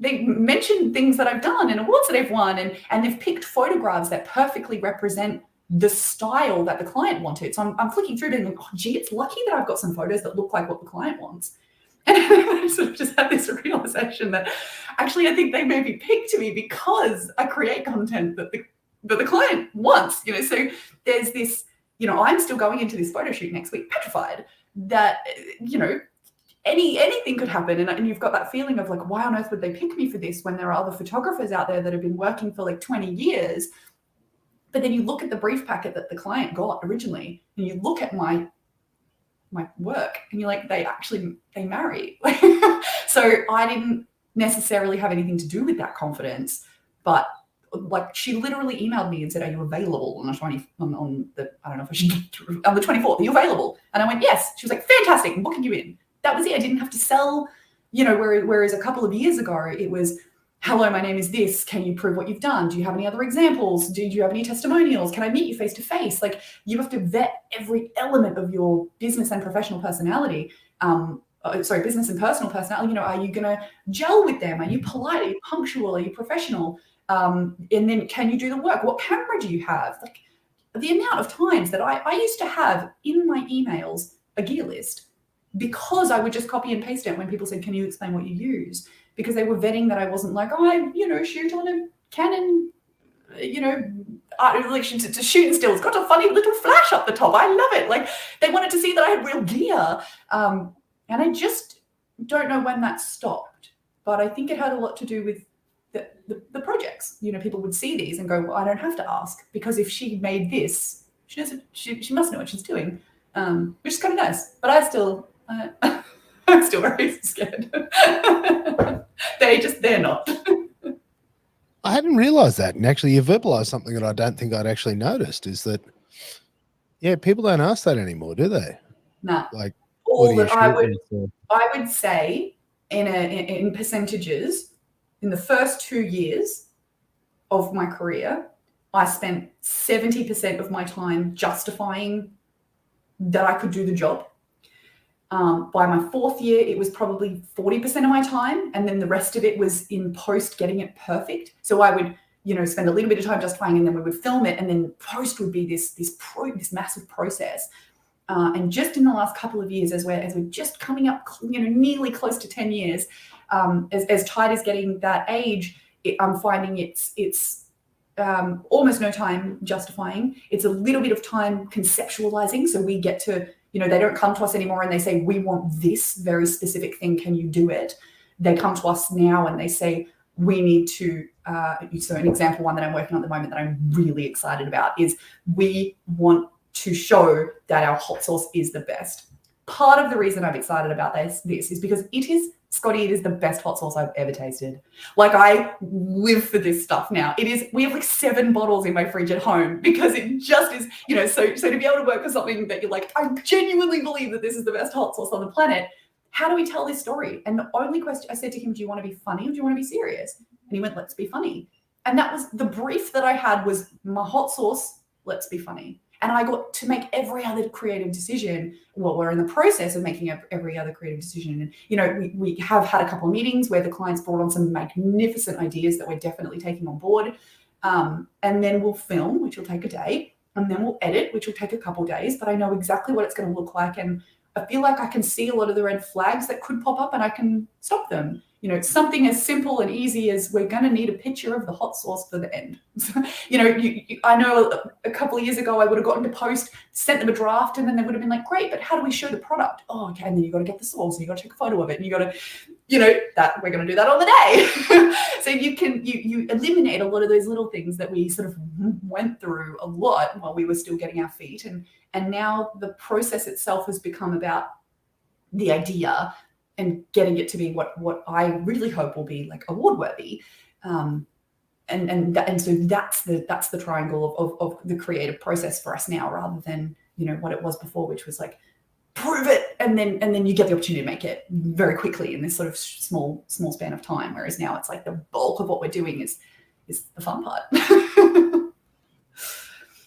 mentioned things that I've done and awards that I've won, and they've picked photographs that perfectly represent the style that the client wanted. So I'm flicking through it and like, oh, gee, it's lucky that I've got some photos that look like what the client wants. And I sort of just had this realization that actually I think they maybe picked me because I create content that the client wants, So there's this, I'm still going into this photo shoot next week, petrified that, anything could happen. And you've got that feeling of like, why on earth would they pick me for this when there are other photographers out there that have been working for like 20 years? But then you look at the brief packet that the client got originally, and you look at my work and you're like, they marry. So I didn't necessarily have anything to do with that confidence, but like she literally emailed me and said, are you available on the 24th, are you available? And I went, yes. She was like, fantastic, I'm booking you in. That was it. I didn't have to sell, whereas a couple of years ago it was, hello, my name is this. Can you prove what you've done? Do you have any other examples? Do you have any testimonials? Can I meet you face to face? Like, you have to vet every element of your business and professional personality. Business and personal personality. Are you going to gel with them? Are you polite? Are you punctual? Are you professional? And then can you do the work? What camera do you have? Like, the amount of times that I used to have in my emails a gear list, because I would just copy and paste it when people said, can you explain what you use? Because they were vetting that I wasn't like, oh, I, shoot on a Canon, like to shoot and still. It's got a funny little flash up the top. I love it. Like, they wanted to see that I had real gear. And I just don't know when that stopped. But I think it had a lot to do with the projects. People would see these and go, well, I don't have to ask, because if she made this, she must know what she's doing, which is kind of nice. But I'm still very scared. They're not. I hadn't realized that. And actually, you verbalized something that I don't think I'd actually noticed, is that, yeah, people don't ask that anymore, do they? No. Like, all that I would say in percentages, in the first 2 years of my career, I spent 70% of my time justifying that I could do the job. By my 4th year, it was probably 40% of my time. And then the rest of it was in post getting it perfect. So I would, spend a little bit of time justifying, and then we would film it. And then post would be this massive process. And just in the last couple of years, as we're just coming up, nearly close to 10 years, as Tide is getting that age, I'm finding it's almost no time justifying. It's a little bit of time conceptualizing. So we get to, they don't come to us anymore and they say, we want this very specific thing. Can you do it? They come to us now and they say, we need to, so an example one that I'm working on at the moment that I'm really excited about is, we want to show that our hot sauce is the best. Part of the reason I'm excited about this is because it is the best hot sauce I've ever tasted. Like, I live for this stuff now. We have like 7 bottles in my fridge at home, because it just is, so to be able to work with something that you're like, I genuinely believe that this is the best hot sauce on the planet. How do we tell this story? And the only question I said to him, do you want to be funny or do you want to be serious? And he went, let's be funny. And that was the brief that I had, was my hot sauce, let's be funny. And I got to make every other creative decision. Well, we're in the process of making every other creative decision. And, we have had a couple of meetings where the clients brought on some magnificent ideas that we're definitely taking on board. And then we'll film, which will take a day. And then we'll edit, which will take a couple of days. But I know exactly what it's going to look like. And I feel like I can see a lot of the red flags that could pop up, and I can stop them. It's something as simple and easy as, we're going to need a picture of the hot sauce for the end. I know a couple of years ago, I would have gotten to post, sent them a draft, and then they would have been like, great, but how do we show the product? Oh, okay. And then you got to get the sauce, and you got to take a photo of it, and you got to, that we're going to do that on the day. So you eliminate a lot of those little things that we sort of went through a lot while we were still getting our feet. And now the process itself has become about the idea and getting it to be what I really hope will be like award worthy. And so that's the triangle of the creative process for us now, rather than, what it was before, which was like, prove it. And then you get the opportunity to make it very quickly in this sort of small span of time. Whereas now it's like the bulk of what we're doing is the fun part.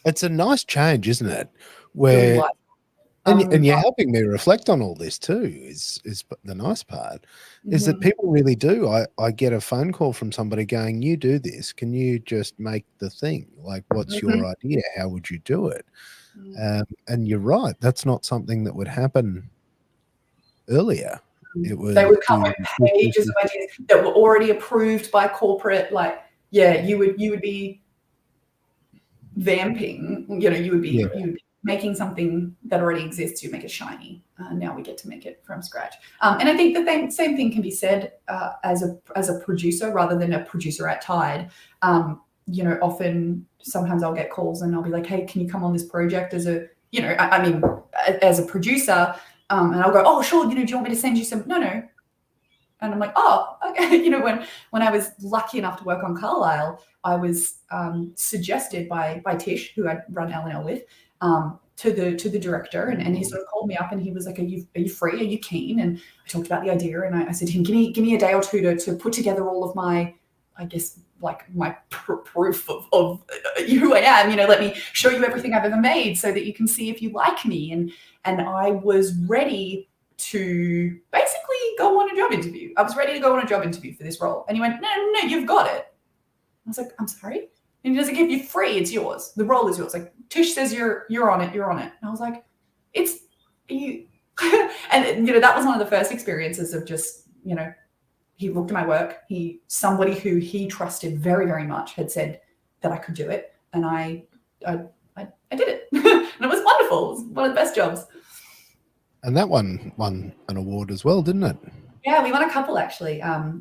It's a nice change, isn't it? Really Where like. and you're helping me reflect on all this too, is the nice part, is that people really do. I get a phone call from somebody going, "You do this. Can you just make the thing? Like, what's your idea? How would you do it?" And you're right. That's not something that would happen earlier. It They would would come with pages of ideas that were already approved by corporate. Like, yeah, you would be vamping. You would be making something that already exists. You make it shiny. Now we get to make it from scratch. And I think the same thing can be said as a producer rather than a producer at Tide. Often sometimes I'll get calls and I'll be like, "Hey, can you come on this project as a as a producer?" And I'll go, "Oh, sure. Do you want me to send you some?" No. And I'm like, "Oh, okay." When I was lucky enough to work on Carlisle, I was suggested by Tish, who I'd run L&L with, to the director, and he sort of called me up and he was like, "Are you free? Are you keen?" And I talked about the idea, and I said to him, "Give me a day or two to put together all of my, I guess, like my proof of who I am. Let me show you everything I've ever made so that you can see if you like me." And I was ready to basically go on a job interview. I was ready to go on a job interview for this role. And he went, no, you've got it. I was like, "I'm sorry?" And he doesn't give you free. It's yours. The role is yours. Like, Tish says you're on it. You're on it. And I was like, it's you. And, that was one of the first experiences of just, he looked at my work. Somebody who he trusted very, very much had said that I could do it. And I did it. And it was wonderful. It was one of the best jobs. And that one won an award as well, didn't it? Yeah, we won a couple actually. Yeah.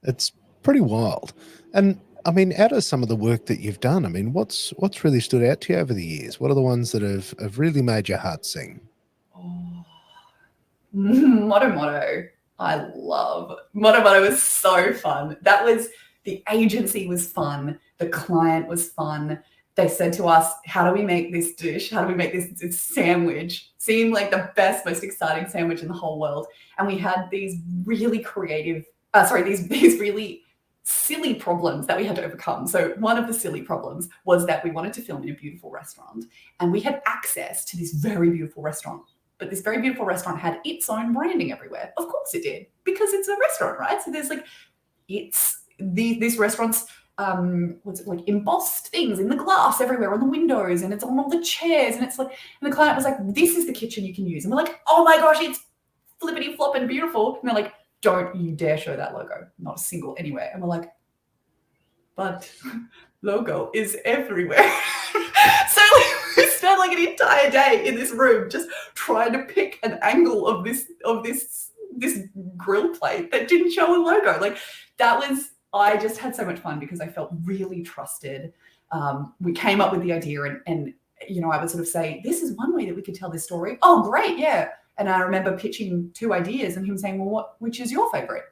It's pretty wild. And I mean, out of some of the work that you've done, I mean, what's really stood out to you over the years? What are the ones that have really made your heart sing? Oh. Motto. I love Motto was so fun. The agency was fun. The client was fun. They said to us, "How do we make this dish? How do we make this sandwich seem like the best, most exciting sandwich in the whole world?" And we had these really creative, these really silly problems that we had to overcome. So one of the silly problems was that we wanted to film in a beautiful restaurant, and we had access to this very beautiful restaurant. But this very beautiful restaurant had its own branding everywhere. Of course it did, because it's a restaurant, right? So there's this restaurant's embossed things in the glass everywhere on the windows, and it's on all the chairs, and and the client was like, "This is the kitchen you can use." And we're like, "Oh my gosh, it's flippity flop and beautiful." And they're like, "Don't you dare show that logo, not a single anywhere." And we're like, "But logo is everywhere." So we spent like an entire day in this room just trying to pick an angle of this grill plate that didn't show a logo. Like, I just had so much fun because I felt really trusted. We came up with the idea and I would sort of say, "This is one way that we could tell this story." "Oh, great, yeah." And I remember pitching 2 ideas and him saying, "Well, which is your favorite?"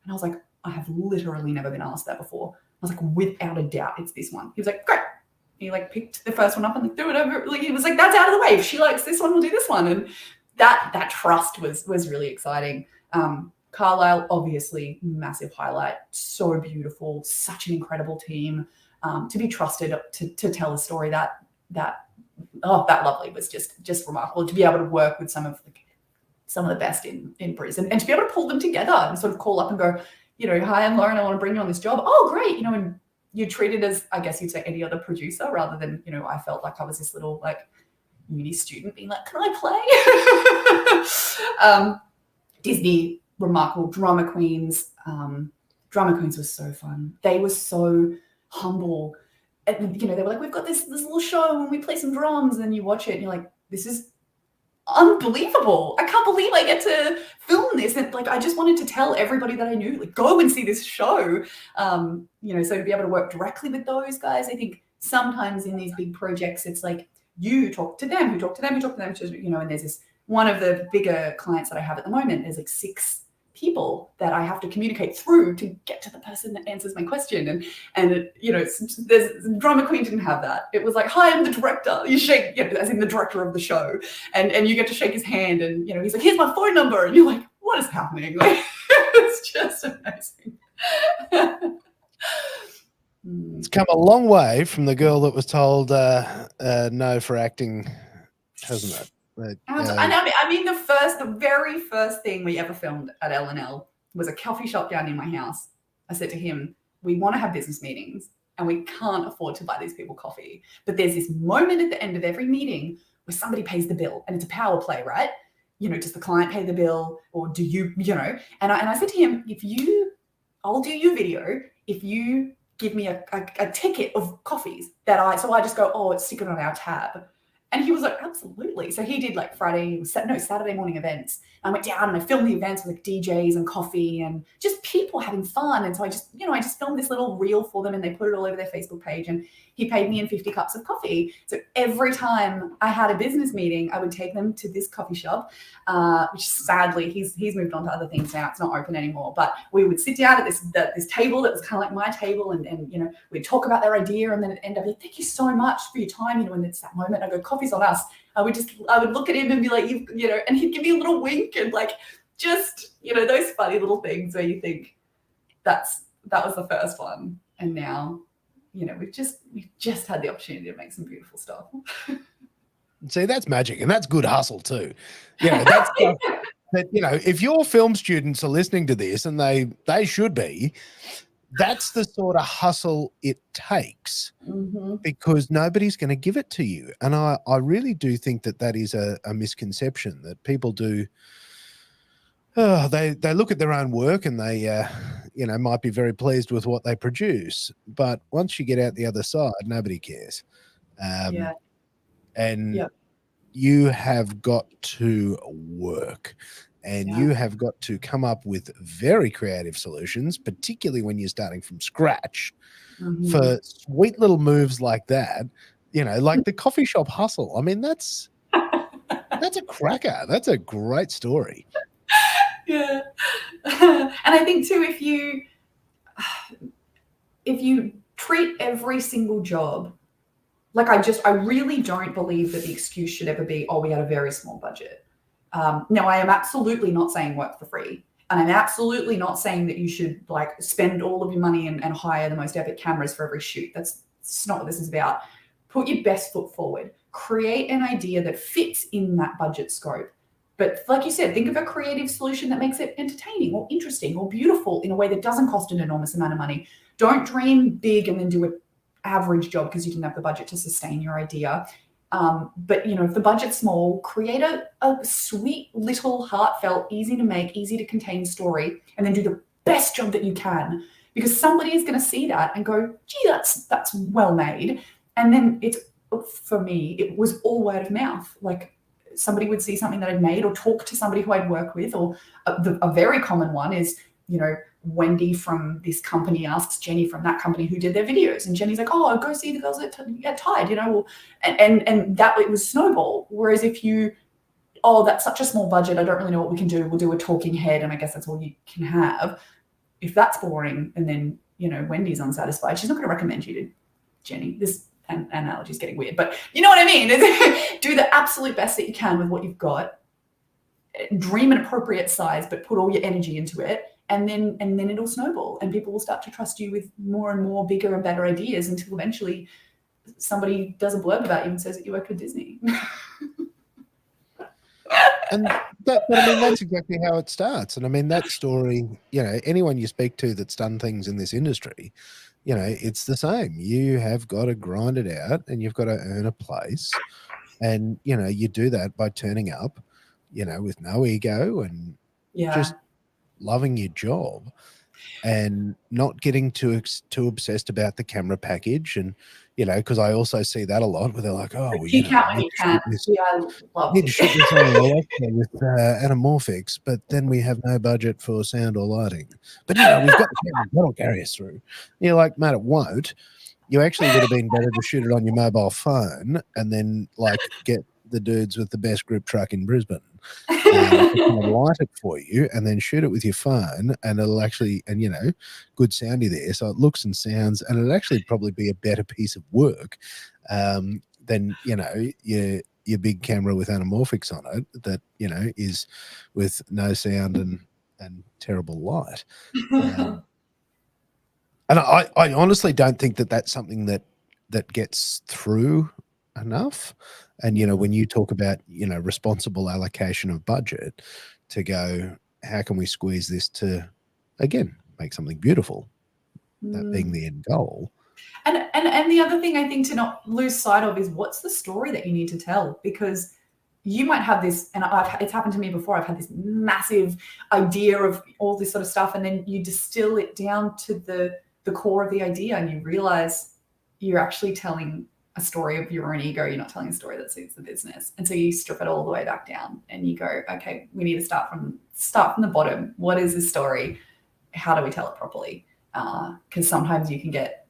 And I was like, "I have literally never been asked that before." I was like, "Without a doubt, it's this one." He was like, "Great." He picked the first one up and threw it over. He was like, "That's out of the way. If she likes this one, we'll do this one." And that trust was really exciting. Carlisle, obviously, massive highlight. So beautiful, such an incredible team. To be trusted to tell a story that lovely was just remarkable. To be able to work with some of the best in Brisbane, and to be able to pull them together and sort of call up and go, "Hi, I'm Lauren. I want to bring you on this job." "Oh, great!" And you're treated as, I guess you'd say, any other producer, rather than I felt like I was this little uni student being like, "Can I play?" Disney. Remarkable drama queens. Drama queens was so fun. They were so humble. And, they were like, "We've got this little show and we play some drums," and you watch it and you're like, "This is unbelievable. I can't believe I get to film this." And I just wanted to tell everybody that I knew, go and see this show. So to be able to work directly with those guys, I think sometimes in these big projects, it's like you talk to them, who talk to them, who talk to them, and there's this, one of the bigger clients that I have at the moment, there's 6 people that I have to communicate through to get to the person that answers my question. And there's drama queen didn't have that. It was like, "Hi, I'm the director." You shake, as in the director of the show, and you get to shake his hand, and he's like, "Here's my phone number," and you're like, "What is happening?" It's just amazing. It's come a long way from the girl that was told no for acting, hasn't it? But, I mean, the very first thing we ever filmed at L&L was a coffee shop down in my house. I said to him, we want to have business meetings and we can't afford to buy these people coffee. But there's this moment at the end of every meeting where somebody pays the bill, and it's a power play, right? Does the client pay the bill, or do you, And I said to him, I'll do your video if you give me a ticket of coffees so I just go, oh, it's sticking on our tab. And he was like, absolutely. So he did like Saturday morning events. I went down and I filmed the events with like DJs and coffee and just people having fun. And so I just filmed this little reel for them, and they put it all over their Facebook page, and he paid me in 50 cups of coffee. So every time I had a business meeting, I would take them to this coffee shop, which sadly he's moved on to other things now. It's not open anymore. But we would sit down at this table that was kind of like my table, and we'd talk about their idea, and then at the end I'd be like, thank you so much for your time. And it's that moment I go, coffee's on us. I would look at him and be like, and he'd give me a little wink and like, just, those funny little things where you think that was the first one. And now, we've just had the opportunity to make some beautiful stuff. See, that's magic, and that's good hustle too. That's stuff that, if your film students are listening to this, and they should be, that's the sort of hustle it takes, because nobody's going to give it to you. And I really do think that is a misconception that people do. They look at their own work, and they, might be very pleased with what they produce. But once you get out the other side, nobody cares. And you have got to work. And you have got to come up with very creative solutions, particularly when you're starting from scratch, for sweet little moves like that, like the coffee shop hustle. I mean, that's a cracker. That's a great story. Yeah. And I think too, if you treat every single job, like I really don't believe that the excuse should ever be, oh, we had a very small budget. Now, I am absolutely not saying work for free. And I'm absolutely not saying that you should like spend all of your money and hire the most epic cameras for every shoot. That's not what this is about. Put your best foot forward. Create an idea that fits in that budget scope. But like you said, think of a creative solution that makes it entertaining or interesting or beautiful in a way that doesn't cost an enormous amount of money. Don't dream big and then do an average job because you didn't have the budget to sustain your idea. But, if the budget's small, create a sweet little heartfelt, easy to make, easy to contain story, and then do the best job that you can, because somebody is going to see that and go, gee, that's well made. And then for me, it was all word of mouth. Like somebody would see something that I'd made or talk to somebody who I'd work with, or a very common one is, Wendy from this company asks Jenny from that company who did their videos, and Jenny's like, oh, I'll go see the girls at Tide, and that it was snowball. Whereas if that's such a small budget, I don't really know what we can do. We'll do a talking head, and I guess that's all you can have. If that's boring, and then Wendy's unsatisfied, she's not going to recommend you to Jenny. This analogy is getting weird, but you know what I mean. Do the absolute best that you can with what you've got. Dream an appropriate size, but put all your energy into it. And then it'll snowball, and people will start to trust you with more and more bigger and better ideas, until eventually somebody does a blurb about you and says that you work for Disney. And but I mean, that's exactly how it starts. And I mean, that story, anyone you speak to that's done things in this industry, it's the same. You have got to grind it out, and you've got to earn a place. And, you do that by turning up, with no ego and just loving your job, and not getting too obsessed about the camera package. And because I also see that a lot, where they're like, oh, well, you can't when you can't. I love need to shoot this on an Alexa with anamorphics, but then we have no budget for sound or lighting. But we've got the camera, that'll carry us through. You're like, mate, it won't. You actually would have been better to shoot it on your mobile phone, and then like get the dudes with the best grip truck in Brisbane light it for you, and then shoot it with your phone, and it'll actually, and good soundy there, so it looks and sounds, and it'll actually probably be a better piece of work than your big camera with anamorphics on it that is with no sound and and terrible light. And I honestly don't think that that's something that gets through enough. And, you know, when you talk about, you know, responsible allocation of budget, to go, how can we squeeze this to, again, make something beautiful, that being the end goal. And the other thing I think to not lose sight of is, what's the story that you need to tell? Because you might have this, and it's happened to me before, I've had this massive idea of all this sort of stuff, and then you distill it down to the core of the idea, and you realize you're actually telling a story of your own ego. You're not telling a story that suits the business. And so you strip it all the way back down and you go, okay, we need to start from the bottom. What is the story? How do we tell it properly? Because sometimes you can get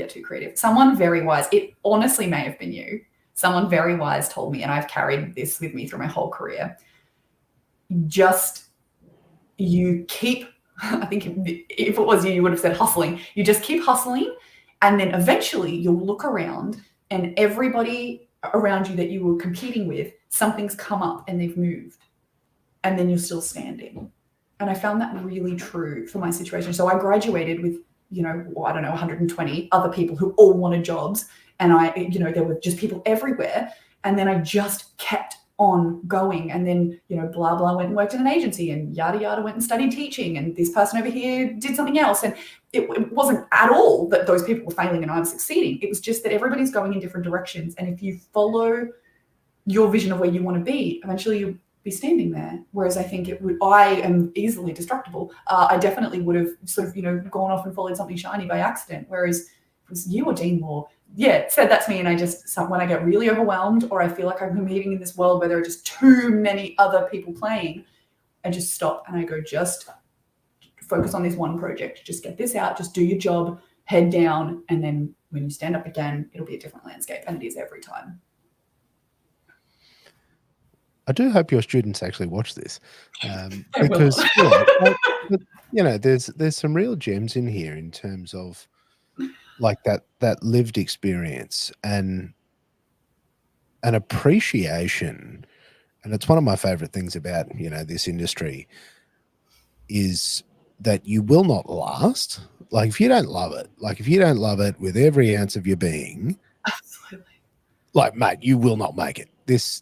too creative. Someone very wise, it honestly may have been you, someone very wise told me, and I've carried this with me through my whole career, you keep, I think if it was you, you would have said hustling. You just keep hustling, and then eventually you'll look around and everybody around you that you were competing with, something's come up and they've moved, and then you're still standing. And I found that really true for my situation. So I graduated with, I don't know, 120 other people who all wanted jobs. And there were just people everywhere. And then I just kept on going. And then, blah, blah, went and worked in an agency, and yada, yada, went and studied teaching. And this person over here did something else. And it wasn't at all that those people were failing and I was succeeding. It was just that everybody's going in different directions. And if you follow your vision of where you want to be, eventually you'll be standing there. Whereas I think I am easily destructible. I definitely would have sort of, gone off and followed something shiny by accident. Whereas if it was you or Dean Moore, said that to me, and when I get really overwhelmed, or I feel like I'm competing in this world where there are just too many other people playing, I just stop and I go, just focus on this one project. Just get this out. Just do your job, head down. And then when you stand up again, it'll be a different landscape. And it is every time. I do hope your students actually watch this, because there's some real gems in here in terms of like that lived experience and an appreciation. And it's one of my favorite things about this industry is that you will not last. Like if you don't love it with every ounce of your being, absolutely, like, mate, you will not make it.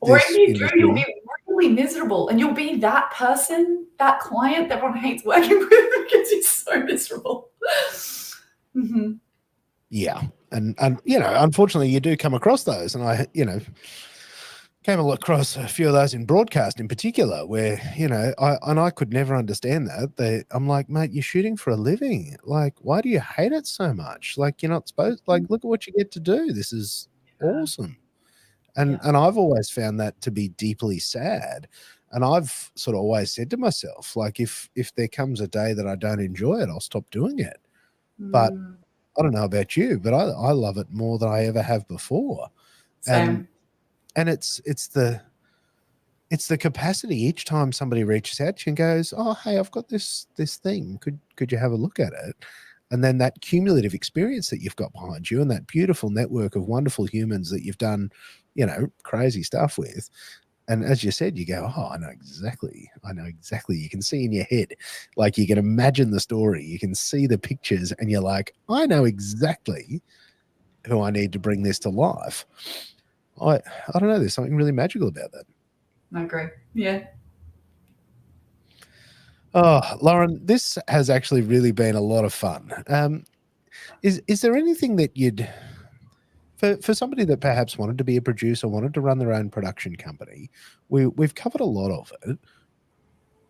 Or if you do, you'll be really miserable, and you'll be that person, that client that everyone hates working with because you're so miserable. Mm-hmm. Yeah. And unfortunately you do come across those. And I, came across a few of those in broadcast in particular where, I could never understand that. I'm like, mate, you're shooting for a living. Like, why do you hate it so much? Like, you're not supposed, like, look at what you get to do. This is awesome. And I've always found that to be deeply sad. And I've sort of always said to myself, like, if there comes a day that I don't enjoy it, I'll stop doing it. But I don't know about you, but I love it more than I ever have before. Same. And it's the capacity each time somebody reaches out to you and goes, oh, hey, I've got this thing. Could you have a look at it? And then that cumulative experience that you've got behind you and that beautiful network of wonderful humans that you've done, crazy stuff with. And as you said, you go, oh, I know exactly. You can see in your head, like you can imagine the story, you can see the pictures, and you're like, I know exactly who I need to bring this to life. I don't know. There's something really magical about that. I agree. Yeah. Oh, Lauren, this has actually really been a lot of fun. Is there anything that you'd, for somebody that perhaps wanted to be a producer, wanted to run their own production company, we've covered a lot of it.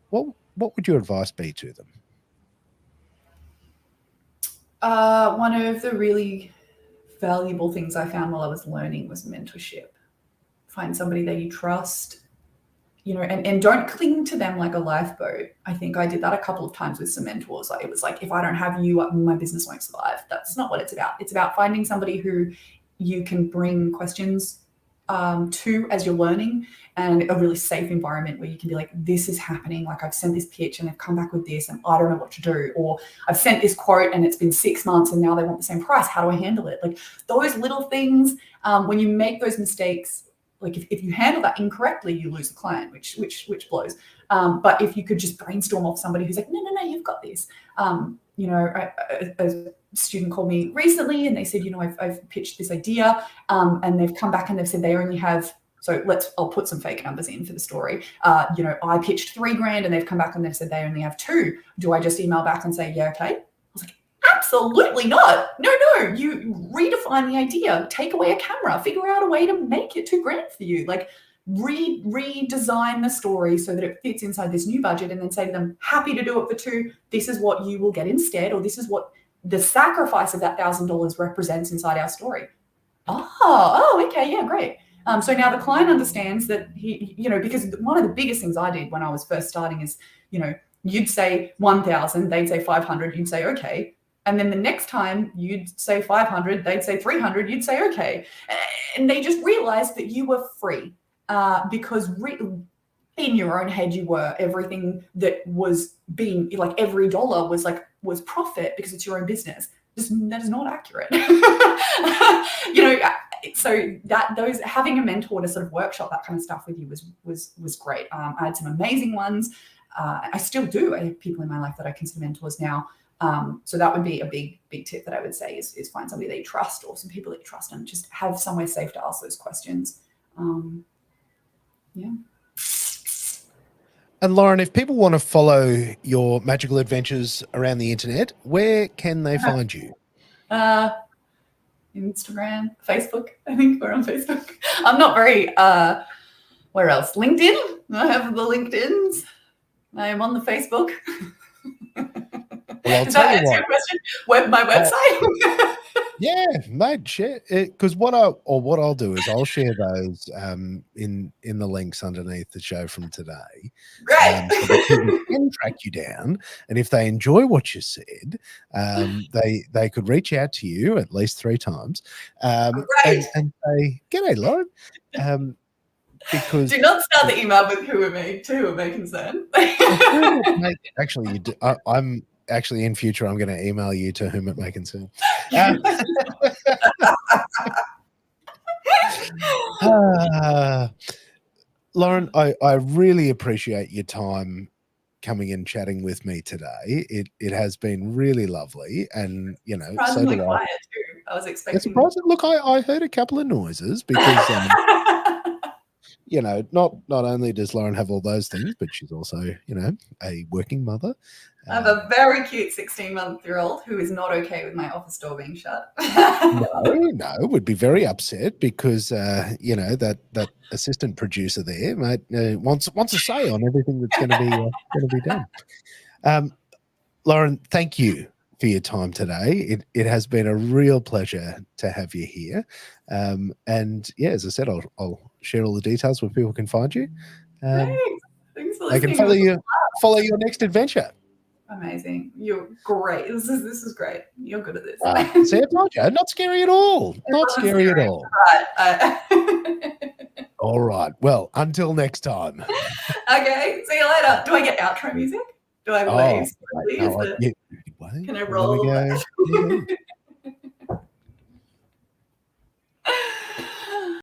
What would your advice be to them? One of the really valuable things I found while I was learning was mentorship. Find somebody that you trust, and don't cling to them like a lifeboat. I think I did that a couple of times with some mentors. Like, it was like, if I don't have you, my business won't survive. That's not what it's about. It's about finding somebody who you can bring questions to as you're learning, and a really safe environment where you can be like, this is happening. Like, I've sent this pitch and they've come back with this and I don't know what to do. Or I've sent this quote and it's been 6 months and now they want the same price. How do I handle it? Like, those little things, when you make those mistakes, like if you handle that incorrectly, you lose a client, which blows. But if you could just brainstorm off somebody who's like, no, you've got this. You know, a student called me recently and they said, you know, I've pitched this idea, and they've come back and they've said they only have, so I'll put some fake numbers in for the story. You know, I pitched $3,000 and they've come back and they've said they only have 2. Do I just email back and say, yeah, okay? I was like, absolutely not. No, you redefine the idea, take away a camera, figure out a way to make it $2,000 for you. Like redesign the story so that it fits inside this new budget, and then say to them, happy to do it for 2. This is what you will get instead, or this is what the sacrifice of that $1,000 represents inside our story. Oh, okay, yeah, great. So now the client understands that he, you know, because one of the biggest things I did when I was first starting is, you know, you'd say 1,000, they'd say 500, you'd say, okay. And then the next time you'd say 500, they'd say 300, you'd say, okay. And they just realized that you were free because in your own head, you were everything that was being like every dollar was profit because it's your own business. That is not accurate. You know, so those having a mentor to sort of workshop that kind of stuff with you was great. I had some amazing ones. I still do. I have people in my life that I consider mentors now. So that would be a big tip that I would say is find somebody that you trust or some people that you trust and just have somewhere safe to ask those questions. Yeah. And Lauren, if people want to follow your magical adventures around the internet, where can they find you? Instagram, Facebook. I think we're on Facebook. I'm not very, where else? LinkedIn. I have the LinkedIns. I am on the Facebook. Well, Does that answer your question? My website? Yeah, mate, share it, because what I'll do is I'll share those in the links underneath the show from today. Great. So that people can track you down, and if they enjoy what you said, they could reach out to you at least 3 times, and say, "G'day, Lauren." Because do not start the email with who am I concerned. Actually, you do. I'm actually in future. I'm going to email you to whom it may concern. Lauren, I really appreciate your time coming and chatting with me today. It has been really lovely, and you know, surprisingly quiet too. I was expecting. Look, I heard a couple of noises because. You know, not only does Lauren have all those things, but she's also, you know, a working mother. I have a very cute 16-month-old who is not okay with my office door being shut. No, would be very upset because, you know, that assistant producer there wants a say on everything that's going to be done. Lauren, thank you for your time today. It has been a real pleasure to have you here. And yeah, as I said, I'll share all the details where people can find you. Thanks for listening. They can follow your next adventure. Amazing. You're great. This is great. You're good at this. See, I told you, not scary at all. Not scary at all. All right. Well, until next time. Okay. See you later. Do I get outro music? Do I wave? Can Can I roll?